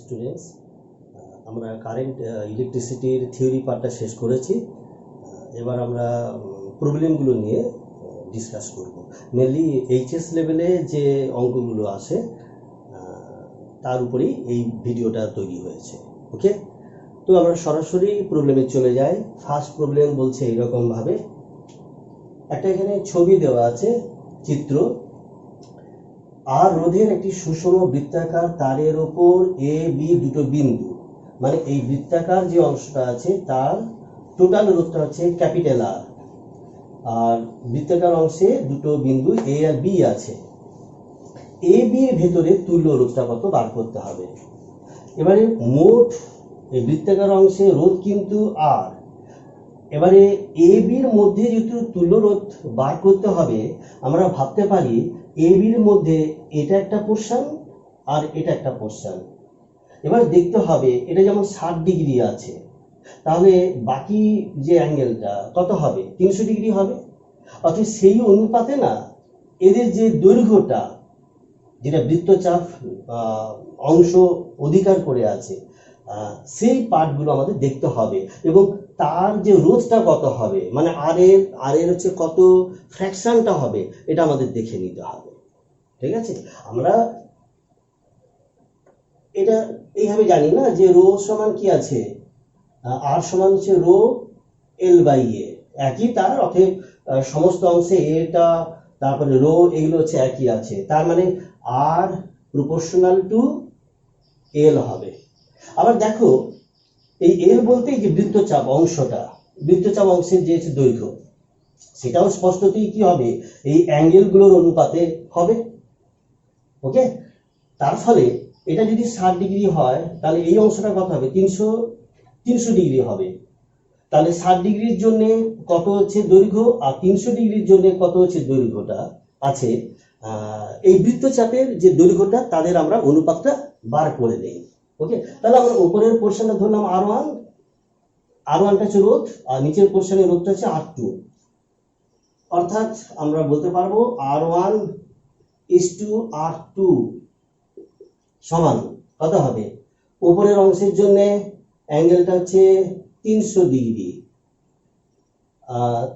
Students, আমরা current ইলেকট্রিসিটির theory পার্টটা শেষ করেছি। এবার আমরা প্রবলেমগুলো নিয়ে ডিসকাস করব। মেনলি এইচএস লেভেলে যে অঙ্কগুলো আসে তার উপরেই এই ভিডিওটা তৈরি হয়েছে। ওকে, তো আমরা সরাসরি প্রবলেমে চলে যাই। ফার্স্ট প্রবলেম বলছে এইরকমভাবে, একটা এখানে ছবি দেওয়া আছে, চিত্র। আর রোধের একটি সুষম বৃত্তাকার তারের ওপর এ বি দুটো বিন্দু, মানে এই বৃত্তাকার যে অংশটা আছে তার টোটাল রোধটা হচ্ছে ক্যাপিটাল আর, আর বৃত্তাকার অংশে দুটো বিন্দু এ আর বি আছে। এ বি এর ভেতরে তুল্য রোধটা কত বার করতে হবে। এবারে মোট এই বৃত্তাকার অংশে রোধ কিন্তু আর, এবারে এ বির মধ্যে যেহেতু তুল্য রোধ বার করতে হবে, আমরা ভাবতে পারি এ বির মধ্যে এটা একটা পোর্শন আর এটা একটা পোর্শন। এবার দেখতে হবে এটা যেমন 60 ডিগ্রি আছে, তাহলে বাকি যে অ্যাঙ্গেলটা কত হবে, 300 ডিগ্রি হবে। অর্থাৎ সেই অনুপাতে না এদের যে দৈর্ঘ্যটা, যেটা বৃত্তচাপ অংশ অধিকার করে আছে, সেই পার্টগুলো আমাদের দেখতে হবে, এবং তার যে রোধটা কত হবে, মানে আর এর হচ্ছে কত ফ্র্যাকশনটা হবে, এটা আমাদের দেখে নিতে হবে। ঠিক আছে, আমরা এটা এইভাবে জানি না যে রো সমান কি আছে, আর সমান হচ্ছে রো এল বাই এ, একই তার, অতএব সমস্ত অংশে এটা তারপরে রো এগুলো হচ্ছে একই আছে, তার মানে আর প্রপোর্শনাল টু এল হবে। আবার দেখো এই এল বলতে যে বৃত্তচাপ অংশটা, বৃত্তচাপ অংশের যে দৈর্ঘ্য, সেটাও স্পষ্টতই কি হবে, এই অ্যাঙ্গেলগুলোর অনুপাতে হবে। ওকে, তার ফলে এটা যদি 60 ডিগ্রি হয়, তাহলে এই অংশটা কত হবে, 300 ডিগ্রি হবে। তাহলে 60 ডিগ্রির জন্য কত হচ্ছে দৈর্ঘ্য, আর 300 ডিগ্রির জন্য কত হচ্ছে দৈর্ঘ্যটা আছে, এই বৃত্তচাপের যে দৈর্ঘ্যটা তাদের আমরা অনুপাতটা বার করে দেই। ওকে, তাহলে আমরা উপরের পোর্শনটা ধরলাম R1, R1টা হচ্ছে রোধ, আর নিচের পোর্শনের রোধটা হচ্ছে R2। অর্থাৎ আমরা বলতে পারবো R1 is to R2 সমান কত হবে, উপরের অংশের জন্য অ্যাঙ্গেলটা হচ্ছে 300 ডিগ্রি,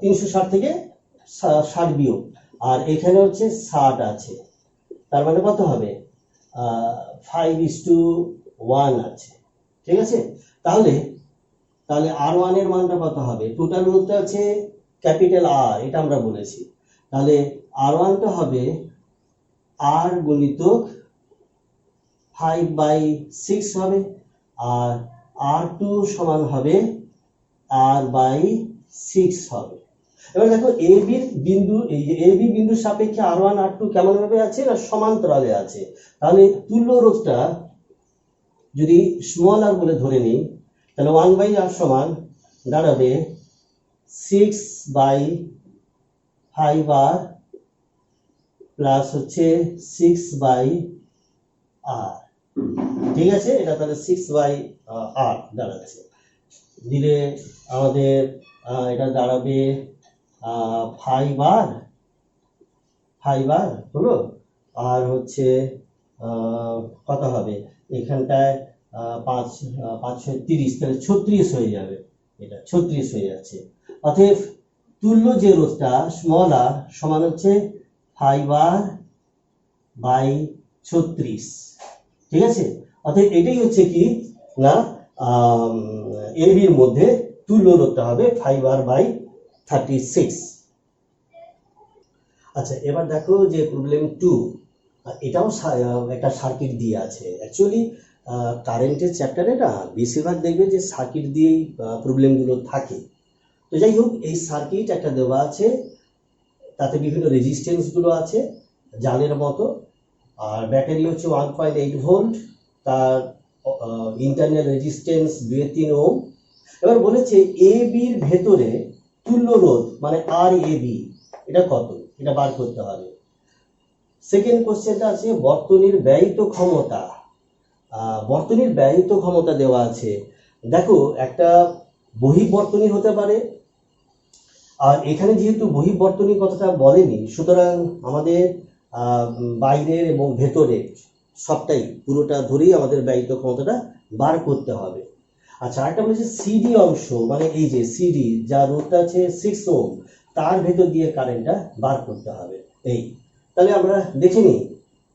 360 থেকে 60 বিয়োগ, আর এখানে হচ্ছে 60 আছে, তার মানে কত হবে 5:1 আছে। ঠিক আছে, তাহলে R1 এর মানটা কত হবে, টোটাল রোধটা আছে ক্যাপিটাল আর, এটা আমরা বলেছি, তাহলে R1টা হবে R গুণিতক 5/6 হবে, আর R2 সমান হবে R/6 হবে। এবার দেখো এ বি বিন্দু, এই যে এ বি বিন্দুর সাপেক্ষে R1 R2 কেমন ভাবে আছে না, সমান্তরালে আছে। তাহলে তুল্য রোধটা যদি স্মল আর বলে ধরে নিই, তাহলে 1/r সমান দাঁড়াবে 6/5r প্লাস হচ্ছে 6/r। ঠিক আছে, এটা তাহলে 6/r দাঁড়াচ্ছে, দিলে আমাদের এটা দাঁড়াবে 5r হলো, আর হচ্ছে কত হবে এখানটায় 5 6 30, তাহলে 36 হয়ে যাবে, এটা 36 হয়ে যাচ্ছে। অতএব তুল্য যে রোধটা স্মল আর সমান হচ্ছে 5r/36। ঠিক আছে, অতএব এটাই হচ্ছে কি না, এ বির মধ্যে তুল্য রোধটা হবে 5r/36। আচ্ছা, এবার দেখো যে প্রবলেম 2, এটাও একটা সার্কিট দিয়ে আছে। অ্যাকচুয়ালি কারেন্টের চ্যাপ্টারে না বেশিরভাগ দেখবে যে সার্কিট দিয়েই প্রবলেমগুলো থাকে। তো যাই হোক, এই সার্কিট একটা দেওয়া আছে, তাতে বিভিন্ন রেজিস্ট্যান্সগুলো আছে জালের মতো, আর ব্যাটারি হচ্ছে 1.8 ভোল্ট, তার ইন্টারনাল রেজিস্ট্যান্স 2-3 ওহম। এবার বলেছে এ বির ভেতরে তুল্য রোধ মানে আর এ বি, এটা কত, এটা বার করতে হবে। সেকেন্ড কোশ্চেনটা আছে বর্তনীর ব্যয়িত ক্ষমতা। বর্তনীর ব্যয়িত ক্ষমতা দেওয়া আছে। দেখো একটা বহির্বর্তনী হতে পারে, আর এখানে যেহেতু বহির্বর্তনী কথাটা বলেনি, সুতরাং আমাদের বাইরের এবং ভেতরের সবটাই পুরোটা ধরেই আমাদের ব্যয়িত ক্ষমতাটা বার করতে হবে। আচ্ছা, আরেকটা বলছে সিডি অংশ, মানে এই যে সিডি যার রোধটা আছে 6 ওহম, তার ভেতর দিয়ে কারেন্টটা বার করতে হবে। এই তাহলে আমরা দেখে নিই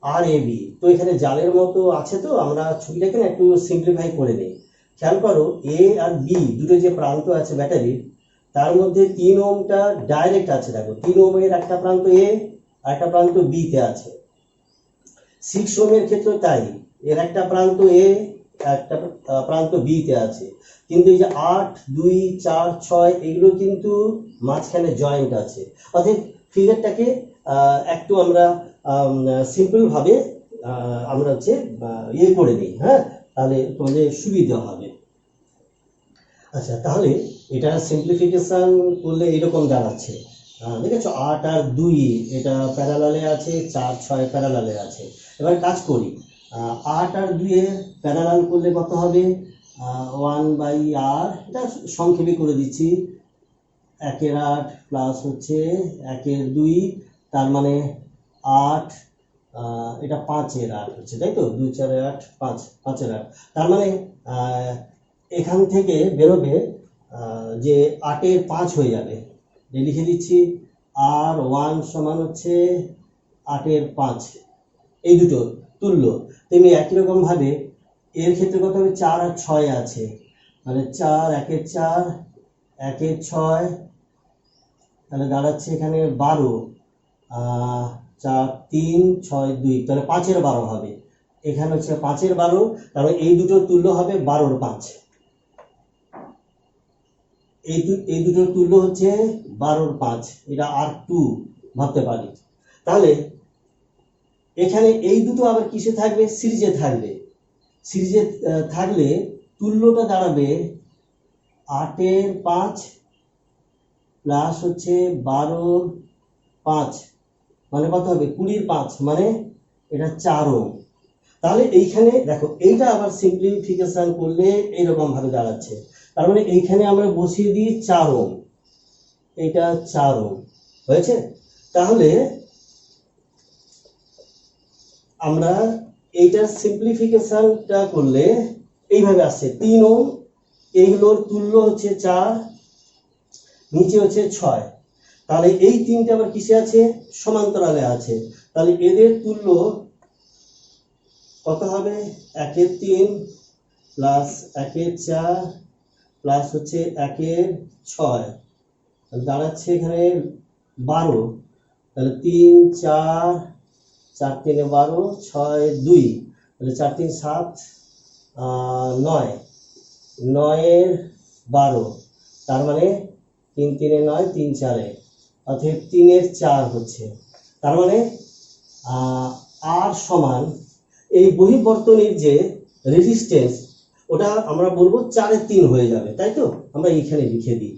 আর এ বি, তো এখানে জালের মতো আছে, তো আমরা ছবিটাকে না একটু সিম্পলিফাই করে নিই। খেয়াল করো এ আর বি দুটো যে প্রান্ত আছে ব্যাটারির, তার মধ্যে 3 ওহমটা ডাইরেক্ট আছে। দেখো 3 ওহমের একটা প্রান্ত এ আর একটা প্রান্ত বি তে আছে। 6 ওহমের ক্ষেত্রে তাই, এর একটা প্রান্ত এ একটা প্রান্ত বি তে আছে। কিন্তু এই যে 8, 2, 4, 6 এগুলো কিন্তু মাঝখানে জয়েন্ট আছে। অর্থাৎ ফিগারটাকে একটু আমরা সিম্পল ভাবে আমরা হচ্ছে ইয়ে করে নিই, হ্যাঁ, তাহলে তোমাদের সুবিধা হবে। আচ্ছা, তাহলে এটা সিম্পলিফিকেশন করলে এরকম দাঁড়াচ্ছে, দেখেছো 8 আর 2 এটা প্যারালালে আছে, 4, 6 প্যারালালে আছে। এবার কাজ করি, 8 আর 2 এর প্যারালাল করলে কত হবে, 1/r, এটা সংক্ষেপে করে দিচ্ছি, 1 এর 8 প্লাস হচ্ছে 1 এর 2, তার মানে 8, এটা 5-এর 8 হচ্ছে, তাই তো, 2, 4, 8, 5-এর 8, তার মানে এখান থেকে বেরোবে যে 8-এর 5 হয়ে যাবে। লিখে দিচ্ছি R1 সমান হচ্ছে 8-এর 5, এই দুটো তুল্য। তেমনি একই রকম ভাবে এর ক্ষেত্রে কত হবে, 4 আর 6 আছে, মানে 4, 1-এর 4, 1-এর 6, তাহলে দাঁড়াচ্ছে এখানে 12, 4, 3, 6, 2, তাহলে 5-এর 12 হবে। এখানে হচ্ছে 5-এর 12, তাহলে এই দুটো তুল্য হবে 12-এর 5। এই দুটোর তুল্য হচ্ছে 12-এর 5, এটা R2 ভাবতে পারি। তাহলে এখানে এই দুটো আবার কিসে থাকবে, সিরিজে থাকবে। সিরিজে থাকলে তুল্যটা দাঁড়াবে 8-এর 5 প্লাস হচ্ছে 12-এর 5, মানে কত হবে, 20-এর 5, মানে এটা 4 ওহম। তাহলে এইখানে দেখো এইটা আবার সিম্পলিফিকেশন করলে এইরকম ভাবে দাঁড়াচ্ছে, তার মানে এইখানে আমরা বসিয়ে দিই 4 ওহম, এটা 4 ওহম হয়েছে। তাহলে আমরা এইটার সিম্পলিফিকেশনটা করলে এইভাবে আসছে 3 ওহম, এইগুলোর তুল্য হচ্ছে 4, নিচে হচ্ছে 6, তাহলে এই তিনটে আবার কিসে আছে, সমান্তরালে আছে। তাহলে এদের তুল্য কত হবে, 1-এর 3 প্লাস 1-এর 4 প্লাস হচ্ছে 1-এর 6, দাঁড়াচ্ছে এখানে 12, তাহলে 3, 4, 4, 3, 12, 6, 2, তাহলে 4, 3, 7, 9, 9-এর 12, তার মানে 3, 3, 9, 3, 4, অর্থাৎ 3-এর 4 হচ্ছে। তার মানে আর সমান এই বহির্বর্তনীর যে রেজিস্ট্যান্স, ওটা আমরা বলবো 4-এর 3 হয়ে যাবে, তাই তো। আমরা এইখানে লিখে দিই,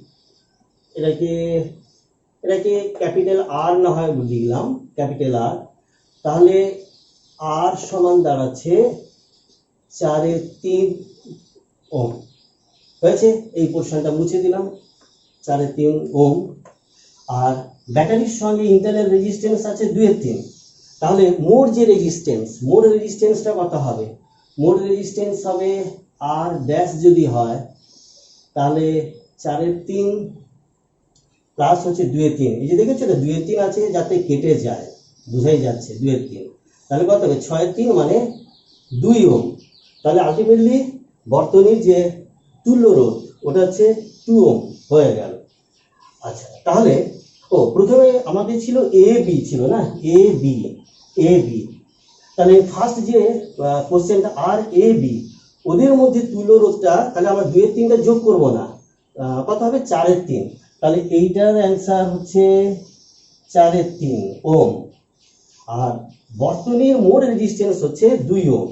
এটাকে ক্যাপিটাল আর না হয় লিখলাম ক্যাপিটাল আর, তাহলে আর সমান দাঁড়াচ্ছে 4-এর 3 ওহম হয়েছে। এই পোর্শনটা মুছে দিলাম, 4-এর 3 ওহম। আর ব্যাটারির সঙ্গে ইন্টারনাল রেজিস্ট্যান্স আছে 2-এর 3, তাহলে মোট যে রেজিস্ট্যান্সটা কত হবে, মোট রেজিস্ট্যান্স হবে আর ড্যাশ যদি হয়, তাহলে 4-এর 3 প্লাস হচ্ছে 2-এর 3, এই যে দেখেছো না 2-এর 3 আছে, যাতে কেটে যায়, বুঝাই যাচ্ছে 2-এর 3, তাহলে কত হবে, 6-এর 3 মানে 2 ওহম। তাহলে আলটিমেটলি বর্তনীর যে তুল্য রোধ ওটা হচ্ছে 2 ওহম হয়ে গেল। আচ্ছা, তাহলে প্রথমে আমাদের ছিল এ বি ছিল না, এ বি, তাহলে ফার্স্ট যে কোশ্চেনটা আর এ বি, ওদের মধ্যে তুল্য রোধটা, তাহলে আমরা 2-এর 3টা যোগ করব না, কত হবে, 4-এর 3, তাহলে এইটার অ্যান্সার হচ্ছে 4-এর 3 ওহম। আর বর্তনীর মোট রেজিস্ট্যান্স হচ্ছে 2 ওহম।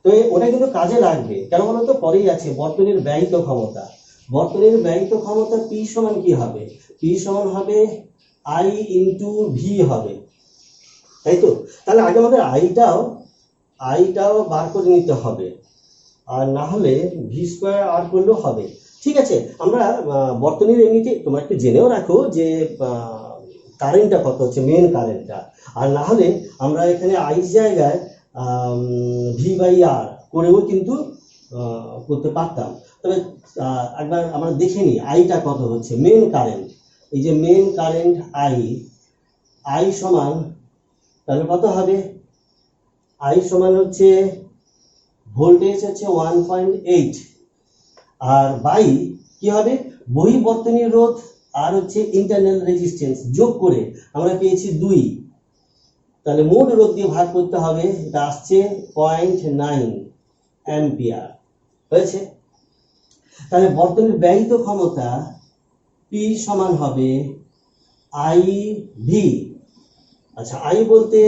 তো ওটা কিন্তু কাজে লাগবে, কেন বলো তো, পরেই আছে বর্তনীর ব্যয়িত ক্ষমতা। বর্তনীর ব্যয়িত ক্ষমতা পি সমান কি হবে, পি সমান হবে আই ইন্টু ভি হবে, তাই তো। তাহলে আগে আমাদের আইটাও বার করে নিতে হবে, আর না হলে ভি স্কোয়ার আর করলেও হবে। ঠিক আছে, আমরা বর্তনীর এমনিতে তোমরা একটু জেনেও রাখো যে কারেন্টটা কত হচ্ছে, মেন কারেন্টটা, আর না হলে আমরা এখানে আই জায়গায় V/R করেও কিন্তু করতে পারতাম। তবে একবার আমরা দেখে নিই আইটা কত হচ্ছে। মেন কারেন্ট, এই যে মেন কারেন্ট আই সমান, তাহলে কত হবে? আই সমান হচ্ছে ভোল্টেজ হচ্ছে 1.8, আর বাই কি হবে? বহির্বর্তনীয় রোধ আর হচ্ছে ইন্টারনাল রেজিস্ট্যান্স যোগ করে আমরা পেয়েছি 2। তাহলে মোট রোধ দিয়ে ভাগ করতে হবে, এটা আসছে 0.9 অ্যাম্পিয়ার হয়েছে। তাহলে বর্তনীর ব্যয়িত ক্ষমতা পি সমান হবে আই ভি। আচ্ছা, আই বলতে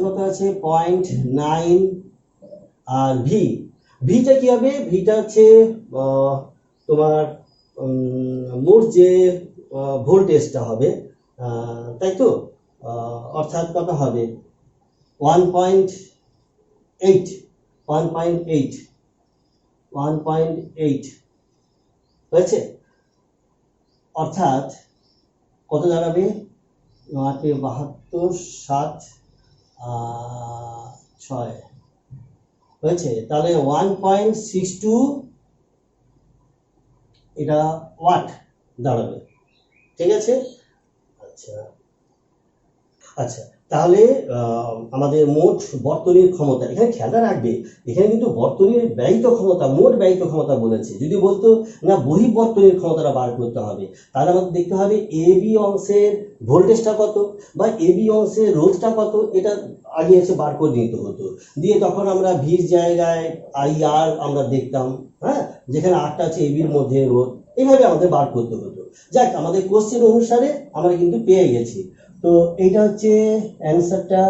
কত আছে? 0.9, আর ভিটা কি হবে? ভিটা হচ্ছে তোমার মোট যে ভোল্টেজটা হবে, তাই তো? অর্থাৎ কত হবে? 1.8 হয়েছে। অর্থাৎ কত দাঁড়াবে? 72, 7, 6 হয়েছে। তাহলে 1.62 এটা ওয়াট দাঁড়াবে। ঠিক আছে। আচ্ছা, তাহলে আমাদের মোট বর্তনীর ক্ষমতা, এখানে খেয়াল রাখবে, এখানে কিন্তু বর্তনীর ব্যয়িত ক্ষমতা, মোট ব্যয়িত ক্ষমতা বলেছে। যদি বলতো না বহির্বর্তনীর ক্ষমতাটা বার করতে হবে, তাহলে আমাদের দেখতে হবে এ বি অংশের ভোল্টেজটা কত বা এ বি অংশের রোধটা কত, এটা আগে এসে বার করে নিতে হতো। দিয়ে তখন আমরা ভির জায়গায় IR আমরা দেখতাম, হ্যাঁ, যেখানে আরটা আছে এ বির মধ্যে রোধ, এইভাবে আমাদের বার করতে হতো। যাক, আমাদের কোশ্চেন অনুসারে আমরা কিন্তু পেয়ে গেছি। তো এটা হচ্ছে অ্যান্সারটা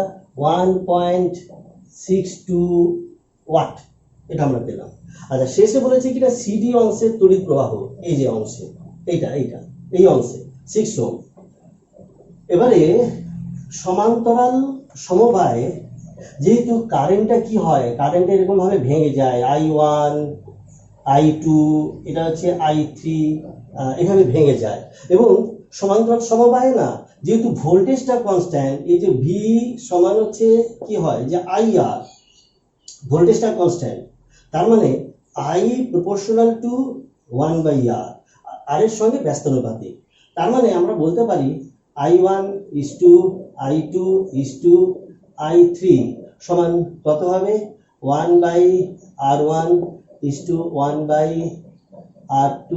1.62 ওয়াট, এটা আমরা পেলাম। আচ্ছা, শেষে বলেছে কিনা সিডি অংশের তড়িৎ প্রবাহ, এই যে অংশে, এই অংশে 6 ওহম। এবারে সমান্তরাল সমবায়ে যেহেতু কারেন্টটা কি হয়, কারেন্টটা এরকম ভাবে ভেঙে যায়, I1, I2, এটা হচ্ছে I3, এভাবে ভেঙে যায়। এবং সমান্তরাল সমবায়ে না, যেহেতু ভোল্টেজটা কনস্ট্যান্ট, এই যে ভি সমান হচ্ছে কি হয় যে IR, ভোল্টেজটা কনস্ট্যান্ট, তার মানে I প্রপোর্শনাল টু 1/R, আর এর সঙ্গে ব্যস্তানুপাতিক। তার মানে আমরা বলতে পারি I1 is to I2 is to I3 সমান কত হবে? 1/R1 is to 1/R2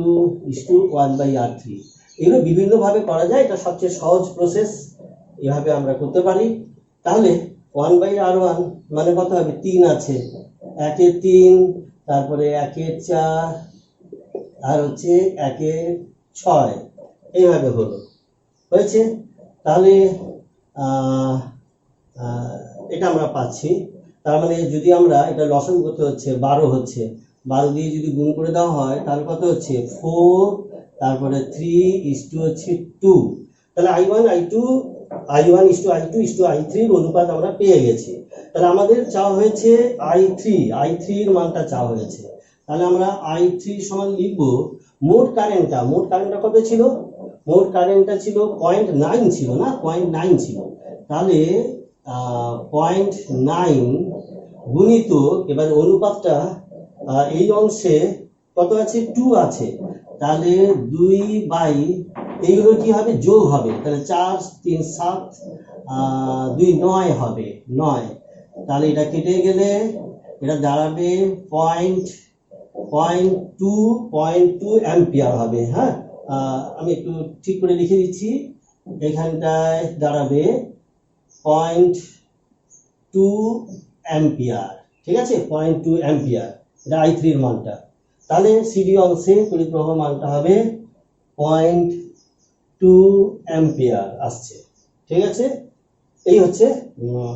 is to 1/R3। এগুলো বিভিন্নভাবে করা যায়, এটা সবচেয়ে সহজ প্রসেস, এভাবে আমরা করতে পারি। তাহলে 1/R1 মানে কত হবে? 3 আছে, 1-এর 3, তারপরে 1-এর 4, আর হচ্ছে 1-এর 6, এইভাবে হয়েছে। তাহলে এটা আমরা পাচ্ছি। তার মানে যদি আমরা এটা লসাগু করতে হচ্ছে 12 হচ্ছে, 12 দিয়ে যদি গুণ করে দেওয়া হয় তাহলে কত হচ্ছে? 4, তারপরে 3 is to হচ্ছে 2। তাহলে I1 is to I2 is to I3 এর অনুপাত আমরা পেয়ে গেছি। তাহলে আমাদের চাওয়া হয়েছে I3 এর মানটা চাওয়া হয়েছে। তাহলে আমরা I3 সমান লিখব মোট কারেন্টটা কত ছিল? মোট কারেন্টটা ছিল 0.9 ছিল না, 0.9 ছিল। তাহলে 0.9 গুণিত, এবার অনুপাতটা এই অংশে কত আছে? 2 আছে, তাহলে 2 এইগুলো কি হবে? যোগ হবে, তাহলে 4, 3, 7, 2, 9 হবে, 9। তাহলে এটা কেটে গেলে এটা দাঁড়াবে 0.2 অ্যাম্পিয়ার হবে। হ্যাঁ, আমি একটু ঠিক করে লিখে দিচ্ছি, এখানটায় দাঁড়াবে 0.2 অ্যাম্পিয়ার। ঠিক আছে, 0.2 অ্যাম্পিয়ার, এটা I3 এর মানটা। তাহলে সিডি অংশে তড়িৎ প্রবাহ মানটা হবে 0.2 অ্যাম্পিয়ার আসছে। ঠিক আছে, এই হচ্ছে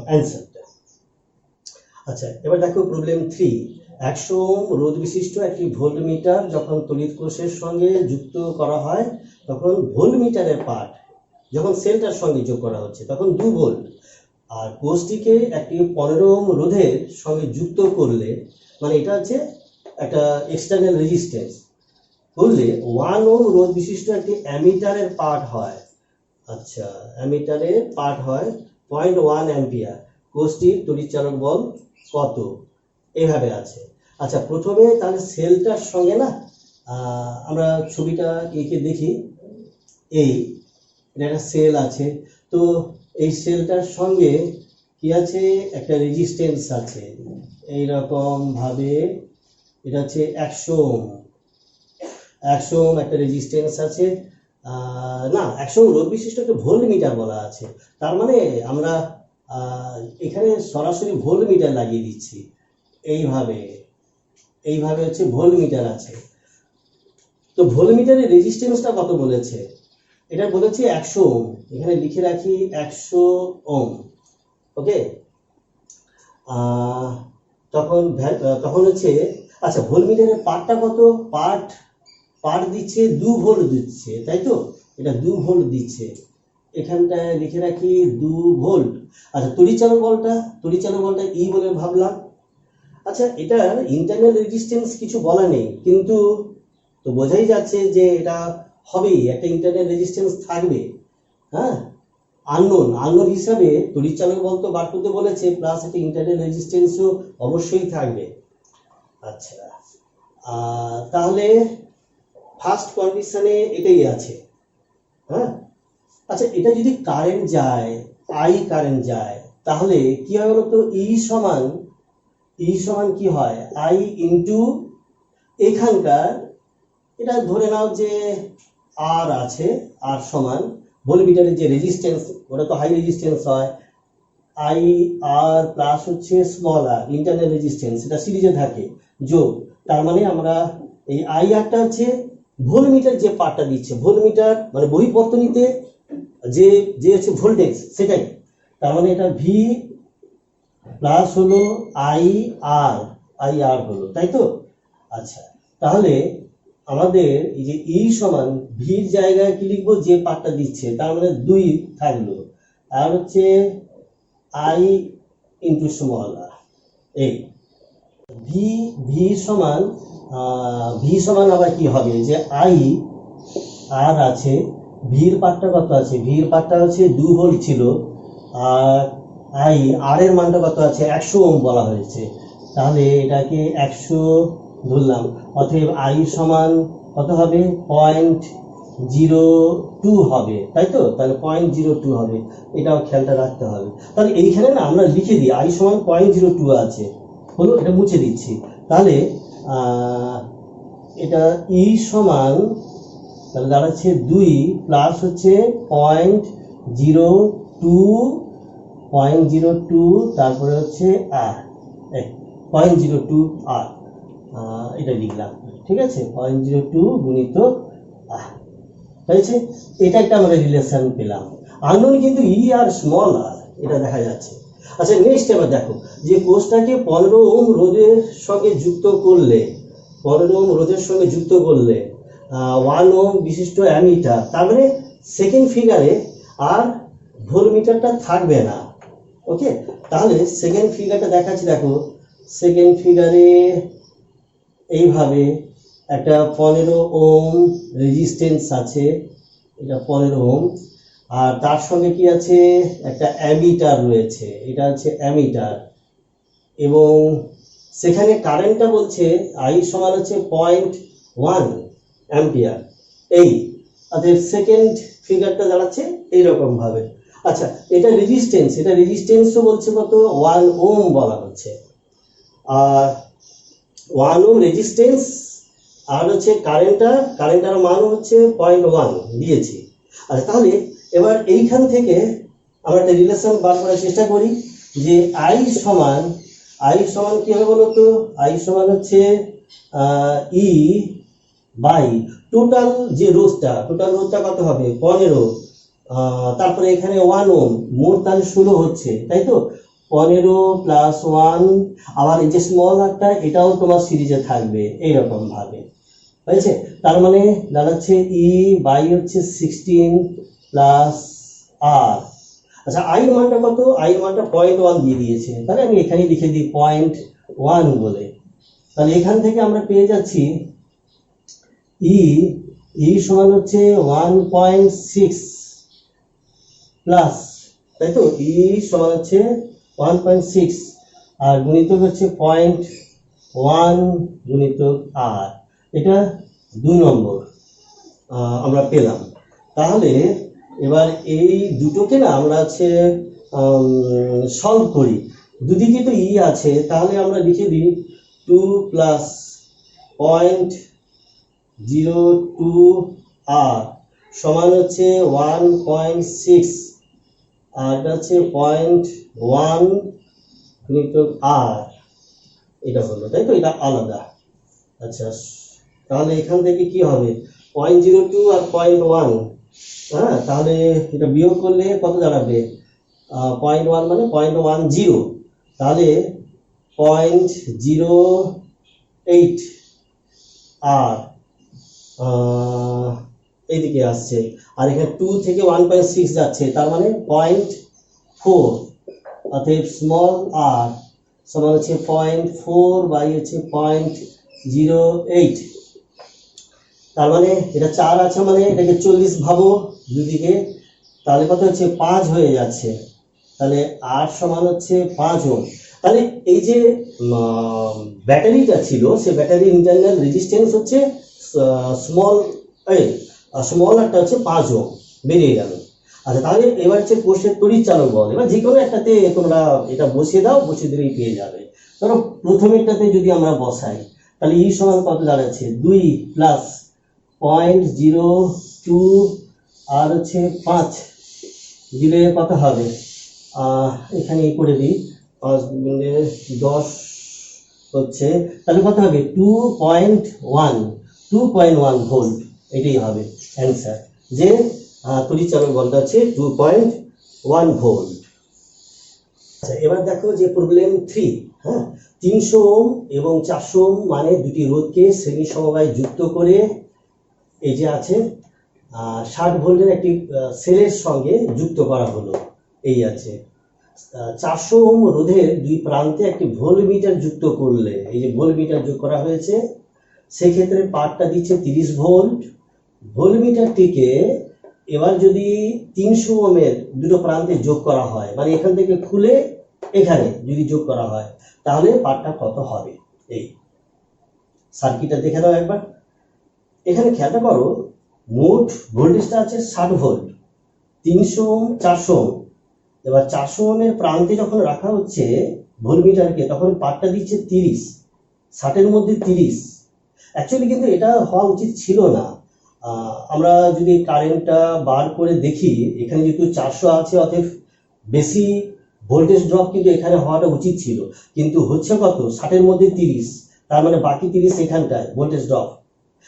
অ্যান্সারটা। আচ্ছা, এবার দেখো প্রবলেম 3। 100 ওহম রোধ বিশিষ্ট একটি ভোল্টমিটার যখন তড়িৎ কোষের সঙ্গে যুক্ত করা হয়, তখন ভোল্টমিটারের পাঠ যখন সেলটার সঙ্গে যোগ করা হচ্ছে তখন 2 ভোল্ট, আর কোষটিকে একটি 15 ওহম রোধের সঙ্গে যুক্ত করলে, মানে এটা হচ্ছে একটা এক্সটার্নাল রেজিস্ট্যান্স, করলে 1 ওহম রোধ বিশিষ্ট একটি অ্যামিটারের পাঠ হয়। আচ্ছা, অ্যামিটারের পাঠ হয় 0.1 অ্যাম্পিয়ার। কোষটির তড়িৎচালক বল কত, এভাবে আছে। আচ্ছা, প্রথমে তাহলে সেলটার সঙ্গে না আমরা ছবিটা এঁকে দেখি। এটা একটা সেল আছে, তো এই সেলটার সঙ্গে কি আছে, একটা রেজিস্ট্যান্স আছে এইরকম ভাবে। এটা হচ্ছে 100 ওহম, 100 ওহম একটা রেজিস্ট্যান্স আছে। না, 100 ওহম রোধ বিশিষ্ট একটা ভোল্ট মিটার বলা আছে। তার মানে আমরা এখানে সরাসরি ভোল্ট মিটার লাগিয়ে দিচ্ছি। এইভাবে এইভাবে হচ্ছে ভোল্ট মিটার আছে। তো ভোল্ট মিটারের রেজিস্ট্যান্সটা কত বলেছে? এটা বলেছে 100 ওহম। এখানে লিখে রাখি 100 ওহম। ওকে, তখন হচ্ছে, আচ্ছা, ভোল্ট মিটারের পার্টটা কত? পার্ট দিচ্ছে 2 ভোল্ট দিচ্ছে, তাই তো? এটা 2 ভোল্ট দিচ্ছে, এখানটায় লিখে রাখি 2 ভোল্ট। আচ্ছা, তড়িৎচালক বলটা ই বলে ভাবলাম। আচ্ছা, এটার ইন্টারনাল রেজিস্ট্যান্স কিছু বলা নেই, কিন্তু তো বোঝাই যাচ্ছে যে এটা হবেই, একটা ইন্টারনাল রেজিস্ট্যান্স থাকবে। হ্যাঁ, আননোন হিসাবে তড়িৎচালক বল তো বার করতে বলেছে, প্লাস একটা ইন্টারনাল রেজিস্ট্যান্সও অবশ্যই থাকবে। আচ্ছা, তাহলে ফার্স্ট কন্ডিশনে এটাই আছে। হ্যাঁ, আচ্ছা, এটা যদি কারেন্ট যায়, কারেন্ট যায়, তাহলে কি হয় বলতো? ই সমান কি হয়? আই ইন্টু এখানকার, এটা ধরে নাও যে আর আছে, আর সমান ভোল্টমিটারের যে রেজিস্ট্যান্স, ওটা তো হাই রেজিস্ট্যান্স হয়, আই আর প্লাস হচ্ছে স্মল আর ইন্টারনাল রেজিস্ট্যান্স, এটা সিরিজে থাকে যোগ। তার মানে আমরা এই আই আরটা হচ্ছে ভোল্টমিটার যে পার্টটা দিচ্ছে, ভোল্টমিটার মানে বহিঃবর্তনীতে যে হচ্ছে ভোল্টেজ, সেটাই। তার মানে এটা ভি প্লাস হলো আই আর হলো, তাই তো? আচ্ছা, তাহলে আমাদের এই যে ই সমান ভির জায়গায় কি লিখবো? যে পার্টটা দিচ্ছে, তার মানে 2 থাকলো, আর হচ্ছে আই ইন্টু স্মল আর। এই ভি সমান আবার কি হবে? যে আই আর আছে, ভির পার্টটা কত আছে? ভির পার্টটা হচ্ছে 2 ভোল্ট ছিল, আর আর এর মানটা কত আছে? 100 ওহম বলা হয়েছে। তাহলে এটাকে 100 ধরলাম, অতএব আই সমান কত হবে? 0.02 হবে, তাই তো? তাহলে 0.02 হবে, এটাও খেয়ালটা রাখতে হবে। তাহলে এইখানে না আমরা লিখে দিই আই সমান 0.02 আছে, হলো, এটা মুছে দিচ্ছি। তাহলে এটা ই সমান তাহলে দাঁড়াচ্ছে 2 প্লাস হচ্ছে 0.02, তারপরে হচ্ছে আর 0.02 আর, এটা লিখলাম, ঠিক আছে? 0.02 গুণিত আর হয়েছে। এটা একটা আমরা রিলেশন পেলাম। আননোন কিন্তু ই আর স্মল আর, এটা দেখা যাচ্ছে। আচ্ছা, নেক্সট এবার দেখো যে কোষটাকে 15 ওহম রোধের সঙ্গে যুক্ত করলে 1 ওহম বিশিষ্ট অ্যামিটার, তার মানে সেকেন্ড ফিগারে আর ভোল্টমিটারটা থাকবে না। ওকে, তাহলে সেকেন্ড ফিগারটা দেখাচ্ছি, দেখো সেকেন্ড ফিগারে এইভাবে একটা 15 ওহম রেজিস্ট্যান্স আছে, এটা 15 ওহম, আর তার সঙ্গে কি আছে? একটা অ্যামিটার রয়েছে, এটা হচ্ছে অ্যামিটার, এবং সেখানে কারেন্টটা বলছে আই সমান হচ্ছে 0.1 অ্যাম্পিয়ার। এই অতএব সেকেন্ড ফিগারটা দাঁড়াচ্ছে এইরকম ভাবে। আচ্ছা, এটা রেজিস্ট্যান্সও বলছে কত? 1 ওহম বলা হচ্ছে, আর 1 ওহম রেজিস্ট্যান্স, আর হচ্ছে কারেন্টার মান হচ্ছে 0.1 দিয়েছি। আচ্ছা, তাহলে এবার এইখান থেকে আমরা একটা রিলেশন বার করার চেষ্টা করি যে আই সমান কি হবে বলো তো? আই সমান হচ্ছে ই বাই টোটাল রোধটা কত হবে? 15, তারপরে এখানে 1 ওহম, মোট তাহলে 16 হচ্ছে, তাই তো? 15 প্লাস 1, আবার এই যে স্মল আরটা, এটাও তোমার সিরিজে থাকবে এইরকম ভাবে, হয়েছে? তার মানে দাঁড়াচ্ছে ই বাই হচ্ছে 16 প্লাস আর। আচ্ছা, আই মানটা কত? আই মানটা 0.1 দিয়ে দিয়েছে, তাহলে আমি এখানে লিখে দিই 0.1 বলে। তাহলে এখান থেকে আমরা পেয়ে যাচ্ছি ই সমান হচ্ছে 1.6 প্লাস, তাই তো? ই সমান হচ্ছে 1.6 আর গুণিতক হচ্ছে 0.1 গুণিতক আর, এটা 2 নম্বর আমরা পেলাম। তাহলে এবার এই দুটোকে না আমরা হচ্ছে সলভ করি, দুদিকে তো ই আছে, তাহলে আমরা লিখে দিই 2 প্লাস 0.02 আর সমান হচ্ছে 1.6 আর এটা হচ্ছে 0.1 গুণিতক আর, এটা হলো, তাই তো? এটা আলাদা। আচ্ছা, তাহলে এখান থেকে কি হবে 0.02 আর 0.1, হ্যাঁ, তাহলে এটা বিয়োগ করলে কত দাঁড়াবে? 0.1 মানে 0.10, তাহলে 0.08 আর এইদিকে আসছে, আর এখানে 2 থেকে 1.6 যাচ্ছে, তার মানে 0.4, অতএব স্মল আর সমান হচ্ছে 0.4 বাই হচ্ছে 0.08, তার মানে এটা 4 আছে, মানে এটাকে 40 ভাবো দুদিকে, তাহলে কত হচ্ছে 5 হয়ে যাচ্ছে, তাহলে আর সমান হচ্ছে 5 ওহম। তাহলে এই যে ব্যাটারিটা ছিল, সে ব্যাটারির ইন্টারনাল রেজিস্ট্যান্স হচ্ছে স্মল একটা হচ্ছে 5 ওহম বেরিয়ে গেল। আচ্ছা, তাহলে এবার হচ্ছে কোষের তড়িৎচালক বল, এবার যে কোনো একটাতে তোমরা এটা বসিয়ে দাও, বসিয়ে দিলেই পেয়ে যাবে। ধরো প্রথমেরটাতে যদি আমরা বসাই, তাহলে ই সমান কত দাঁড়াচ্ছে 2 প্লাস 0.02 আর হচ্ছে 5 দিলে কত হবে, এখানে এই করে দিই, 5 গুণে 10 হচ্ছে, তাহলে কত হবে 2.1 ভোল্ট, এটাই হবে অ্যান্সার, যে তড়িৎচালক বলটা হচ্ছে 2.1 ভোল্ট। আচ্ছা, এবার দেখো যে প্রবলেম 3, হ্যাঁ, 300 ওহম এবং 400 ওহম মানে দুটি রোধকে শ্রেণী সমবায় যুক্ত করে এই যে আছে 60 ভোল্টের একটি সেলের সঙ্গে যুক্ত করা হলো, এই আছে 400 ওহম রোধের দুই প্রান্তে একটি ভোল্টমিটার যুক্ত করলে, এই যে ভোল্টমিটার যোগ করা হয়েছে, সেক্ষেত্রে পার্টটা দিচ্ছে 30 ভোল্ট। ভোল্টমিটারটিকে এবার যদি 300 ওহমের দুটো প্রান্তে যোগ করা হয়, মানে এখান থেকে খুলে এখানে যদি যোগ করা হয়, তাহলে পার্টটা কত হবে? এই সার্কিটটা দেখে দাও একবার। এখানে খেয়ালটা করো, মোট ভোল্টেজটা আছে 60 ভোল্ট, 300 ওহম 400 ওহম। এবার 400 ওহমের প্রান্তে যখন রাখা হচ্ছে ভোল্টমিটারকে, তখন পার্টটা দিচ্ছে 30, 60-এর মধ্যে 30। অ্যাকচুয়ালি কিন্তু এটা হওয়া উচিত ছিল না। আমরা যদি কারেন্টটা বার করে দেখি, এখানে যেহেতু 400 আছে, অতএব বেশি ভোল্টেজ ড্রপ কিন্তু এখানে হওয়াটা উচিত ছিল, কিন্তু হচ্ছে কত 60-এর মধ্যে 30, তার মানে বাকি 30 এখানটায় ভোল্টেজ ড্রপ।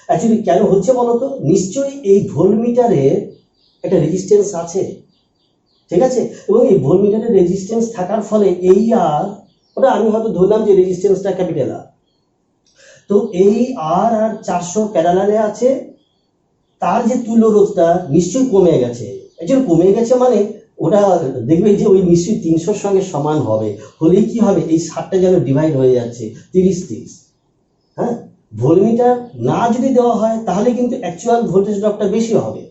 অ্যাকচুয়ালি কেন হচ্ছে বলতো? নিশ্চয়ই এই ভোল্টমিটারের একটা রেজিস্ট্যান্স আছে, ঠিক আছে, এবং এই ভোল্টমিটারের রেজিস্ট্যান্স থাকার ফলে এই আর, ওটা আমি হয়তো ধরলাম যে রেজিস্ট্যান্সটা ক্যাপিটাল আর, তো এই আর 400 প্যারালালে আছে, তার যে তুল্য রোধটা নিশ্চয়ই কমে গেছে। একজন কমে গেছে মানে ওটা দেখবে যে ওই নিশ্চয়ই 300-র সঙ্গে সমান হবে, হলেই কি হবে, এই 60টা যেন ডিভাইড হয়ে যাচ্ছে 30-30। হ্যাঁ, ভোল্টমিটার না যদি দেওয়া হয়, তাহলে কিন্তু অ্যাকচুয়াল ভোল্টেজ ড্রপটা বেশি হবে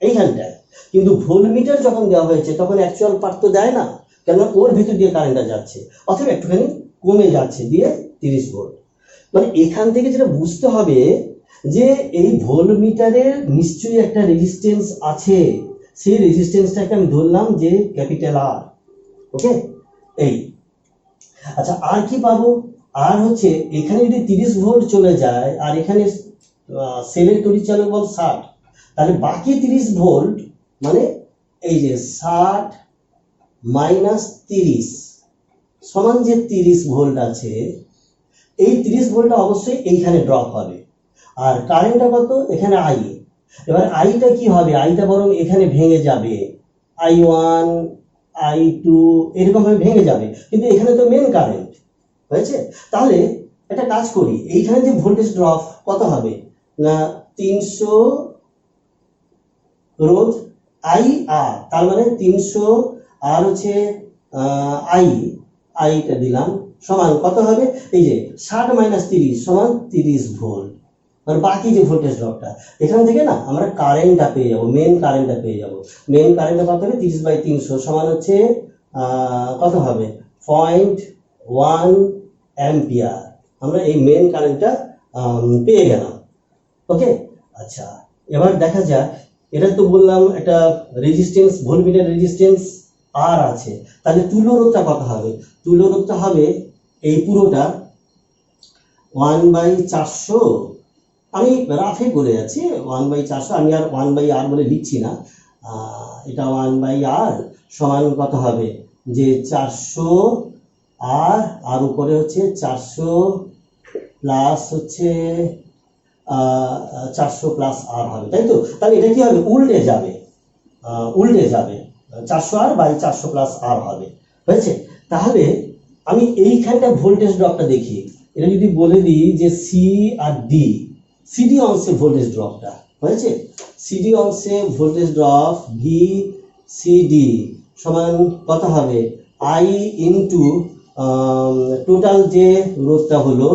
এইখানটায়, কিন্তু ভোল্টমিটার যখন দেওয়া হয়েছে তখন অ্যাকচুয়াল পার্ট তো দেয় না, কেননা ওর ভিতর দিয়ে কারেন্টটা যাচ্ছে, অথবা একটুখানি কমে যাচ্ছে দিয়ে 30 ভোল্ট। মানে এখান থেকে যেটা বুঝতে হবে যে এই ভোল্টমিটারের নিশ্চয়ই একটা রেজিস্ট্যান্স আছে, সেই রেজিস্ট্যান্সটাকে আমি ধরলাম যে ক্যাপিটাল আর। ওকে, এই আচ্ছা, আর কি পাবো? আর হচ্ছে এখানে যদি 30 ভোল্ট চলে যায়, আর এখানে সেলের তড়িৎচালক বল 60, তাহলে বাকি 30 ভোল্ট মানে এই যে 60 মাইনাস 30 সমান যে 30 ভোল্ট আছে, এই 30 ভোল্টটা অবশ্যই এইখানে ড্রপ হবে। আর কারেন্টটা কত? এখানে আই। এবার আইটা কি হবে? আইটা বরং এখানে ভেঙে যাবে, I1 I2 এরকম ভাবে ভেঙে যাবে, কিন্তু এখানে তো মেন কারেন্ট হয়েছে। তাহলে একটা কাজ করি, এইখানে যে ভোল্টেজ ড্রপ কত হবে না 300 রোধ আই আর, তার মানে 300 আর হচ্ছে আইটা দিলাম সমান কত হবে, এই যে 60 মাইনাস 30 সমান 30 ভোল্ট, মানে বাকি যে ভোল্টেজ ড্রপটা, এখান থেকে না আমরা কারেন্টটা পেয়ে যাবো, মেন কারেন্টটা পেয়ে যাবো। মেন কারেন্টটা কত হবে 30/300 সমান হচ্ছে কত হবে 0.1 অ্যাম্পিয়ার আমরা এই মেন কারেন্টটা পেয়ে গেলাম। ওকে, আচ্ছা এবার দেখা যাক, এটা তো বললাম একটা রেজিস্ট্যান্স, ভোল্টমিটার রেজিস্ট্যান্স আর আছে, তাহলে তুল্যরোধটা কত হবে? তুল্যরোধটা হবে এই পুরোটা 1/400, আমি রাফে করে যাচ্ছি 1/400, আমি আর 1/r বলে লিখছি না, এটা 1/r সমান কত হবে, যে 400 আর উপরে হচ্ছে 400 প্লাস হচ্ছে 400 প্লাস আর হবে, তাই তো? তাহলে এটা কি হবে, উল্টে যাবে, 400r/400 প্লাস আর হবে, হয়েছে? তাহলে আমি এইখানটা ভোল্টেজ ড্রপটা দেখি, এটা যদি বলে দিই যে সি আর ডি, সিডি অংশে ভোল্টেজ ড্রপটা হয়েছে, সিডি অংশে ভোল্টেজ ড্রপ ভি সিডি সমান কত হবে, আই ইন্টু টোটাল যে রোধটা হলো,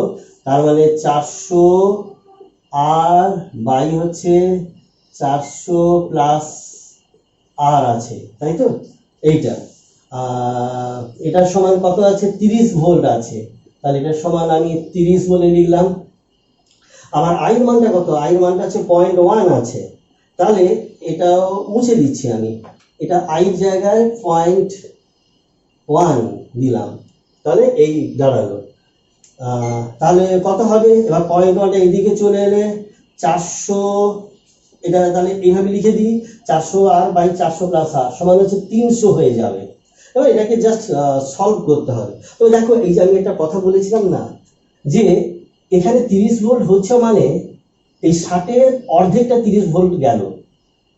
তার মানে 400 আর বাই হচ্ছে 400 প্লাস আর আছে, তাই তো? এইটা এটার সমান কত আছে, 30 ভোল্ট আছে, তাহলে এটার সমান আমি 30 বলে লিখলাম। আমার আইর মানটা কত, আইর মানটা আছে 0.1 আছে, তাহলে এটাও মুছে দিচ্ছি আমি, এটা আইর জায়গায় 0.1 দিলাম, তাহলে এই দাঁড়ালো। তাহলে কত হবে, এবার 0.1টা এইদিকে চলে এলে 400, এটা তাহলে এইভাবে লিখে দিই, 400r/400 প্লাস আর সমান হচ্ছে 300 হয়ে যাবে। এবার এটাকে জাস্ট সলভ করতে হবে। তো দেখো, এই যে আমি একটা কথা বলেছিলাম না, যে এখানে 30 ভোল্ট হচ্ছে মানে এই 60-এর অর্ধেকটা 30 ভোল্ট গেল,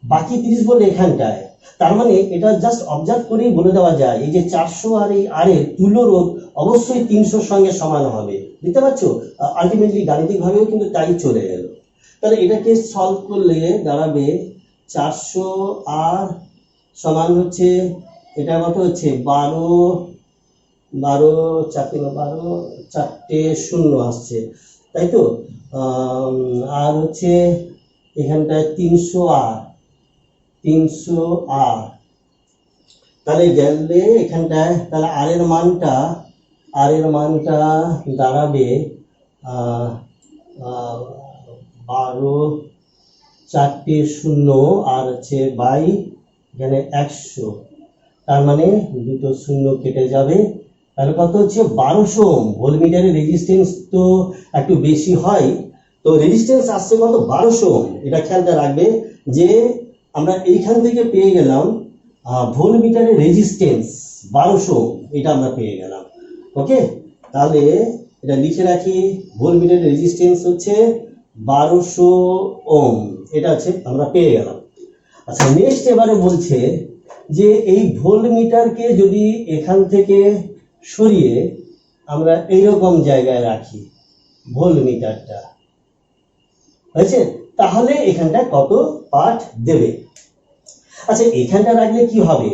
বাকি 30 ভোল্ট এখানটায়, তার মানে এটা জাস্ট অবজার্ভ করেই বলে দেওয়া যায় এই যে 400 আর এই আর এর তুল্যরোধ অবশ্যই 300-র সঙ্গে সমান হবে, বুঝতে পারছো? আলটিমেটলি গাণিতিকভাবেও কিন্তু তাই চলে গেল। তাহলে এটাকে সলভ করলে দাঁড়াবে 400 আর সমান হচ্ছে, এটা কত হচ্ছে 12 4 শূন্য আসছে, তাই তো? আর হচ্ছে এখানটায় 300 আর, তাহলে গেলে এখানটায়, তাহলে আর এর মানটা দাঁড়াবে 12 4 আর হচ্ছে বাই এখানে 100, তার মানে দুটো শূন্য কেটে যাবে, তাহলে কত হচ্ছে 1200 ওহম। ভোল্টমিটারের রেজিস্ট্যান্স তো একটু বেশি হয়, তো রেজিস্ট্যান্স আসছে কত, 1200 ওহম। এটা খেয়ালটা রাখবে যে আমরা এইখান থেকে পেয়ে গেলাম ভোল্টমিটারের রেজিস্ট্যান্স 1200 ওহম, এটা আমরা পেয়ে গেলাম। ওকে, তাহলে এটা লিখে রাখি, ভোল্টমিটারের রেজিস্ট্যান্স হচ্ছে 1200 ওহম, এটা হচ্ছে আমরা পেয়ে গেলাম। আচ্ছা, নেক্সট এবারে বলছে যে এই ভোল্টমিটারকে যদি এখান থেকে সরিয়ে আমরা এইরকম জায়গায় রাখি ভোল্টমিটারটা, হয়েছে? তাহলে এখানটা কত পাঠ দেবে? আচ্ছা, এখানটা রাখলে কি হবে,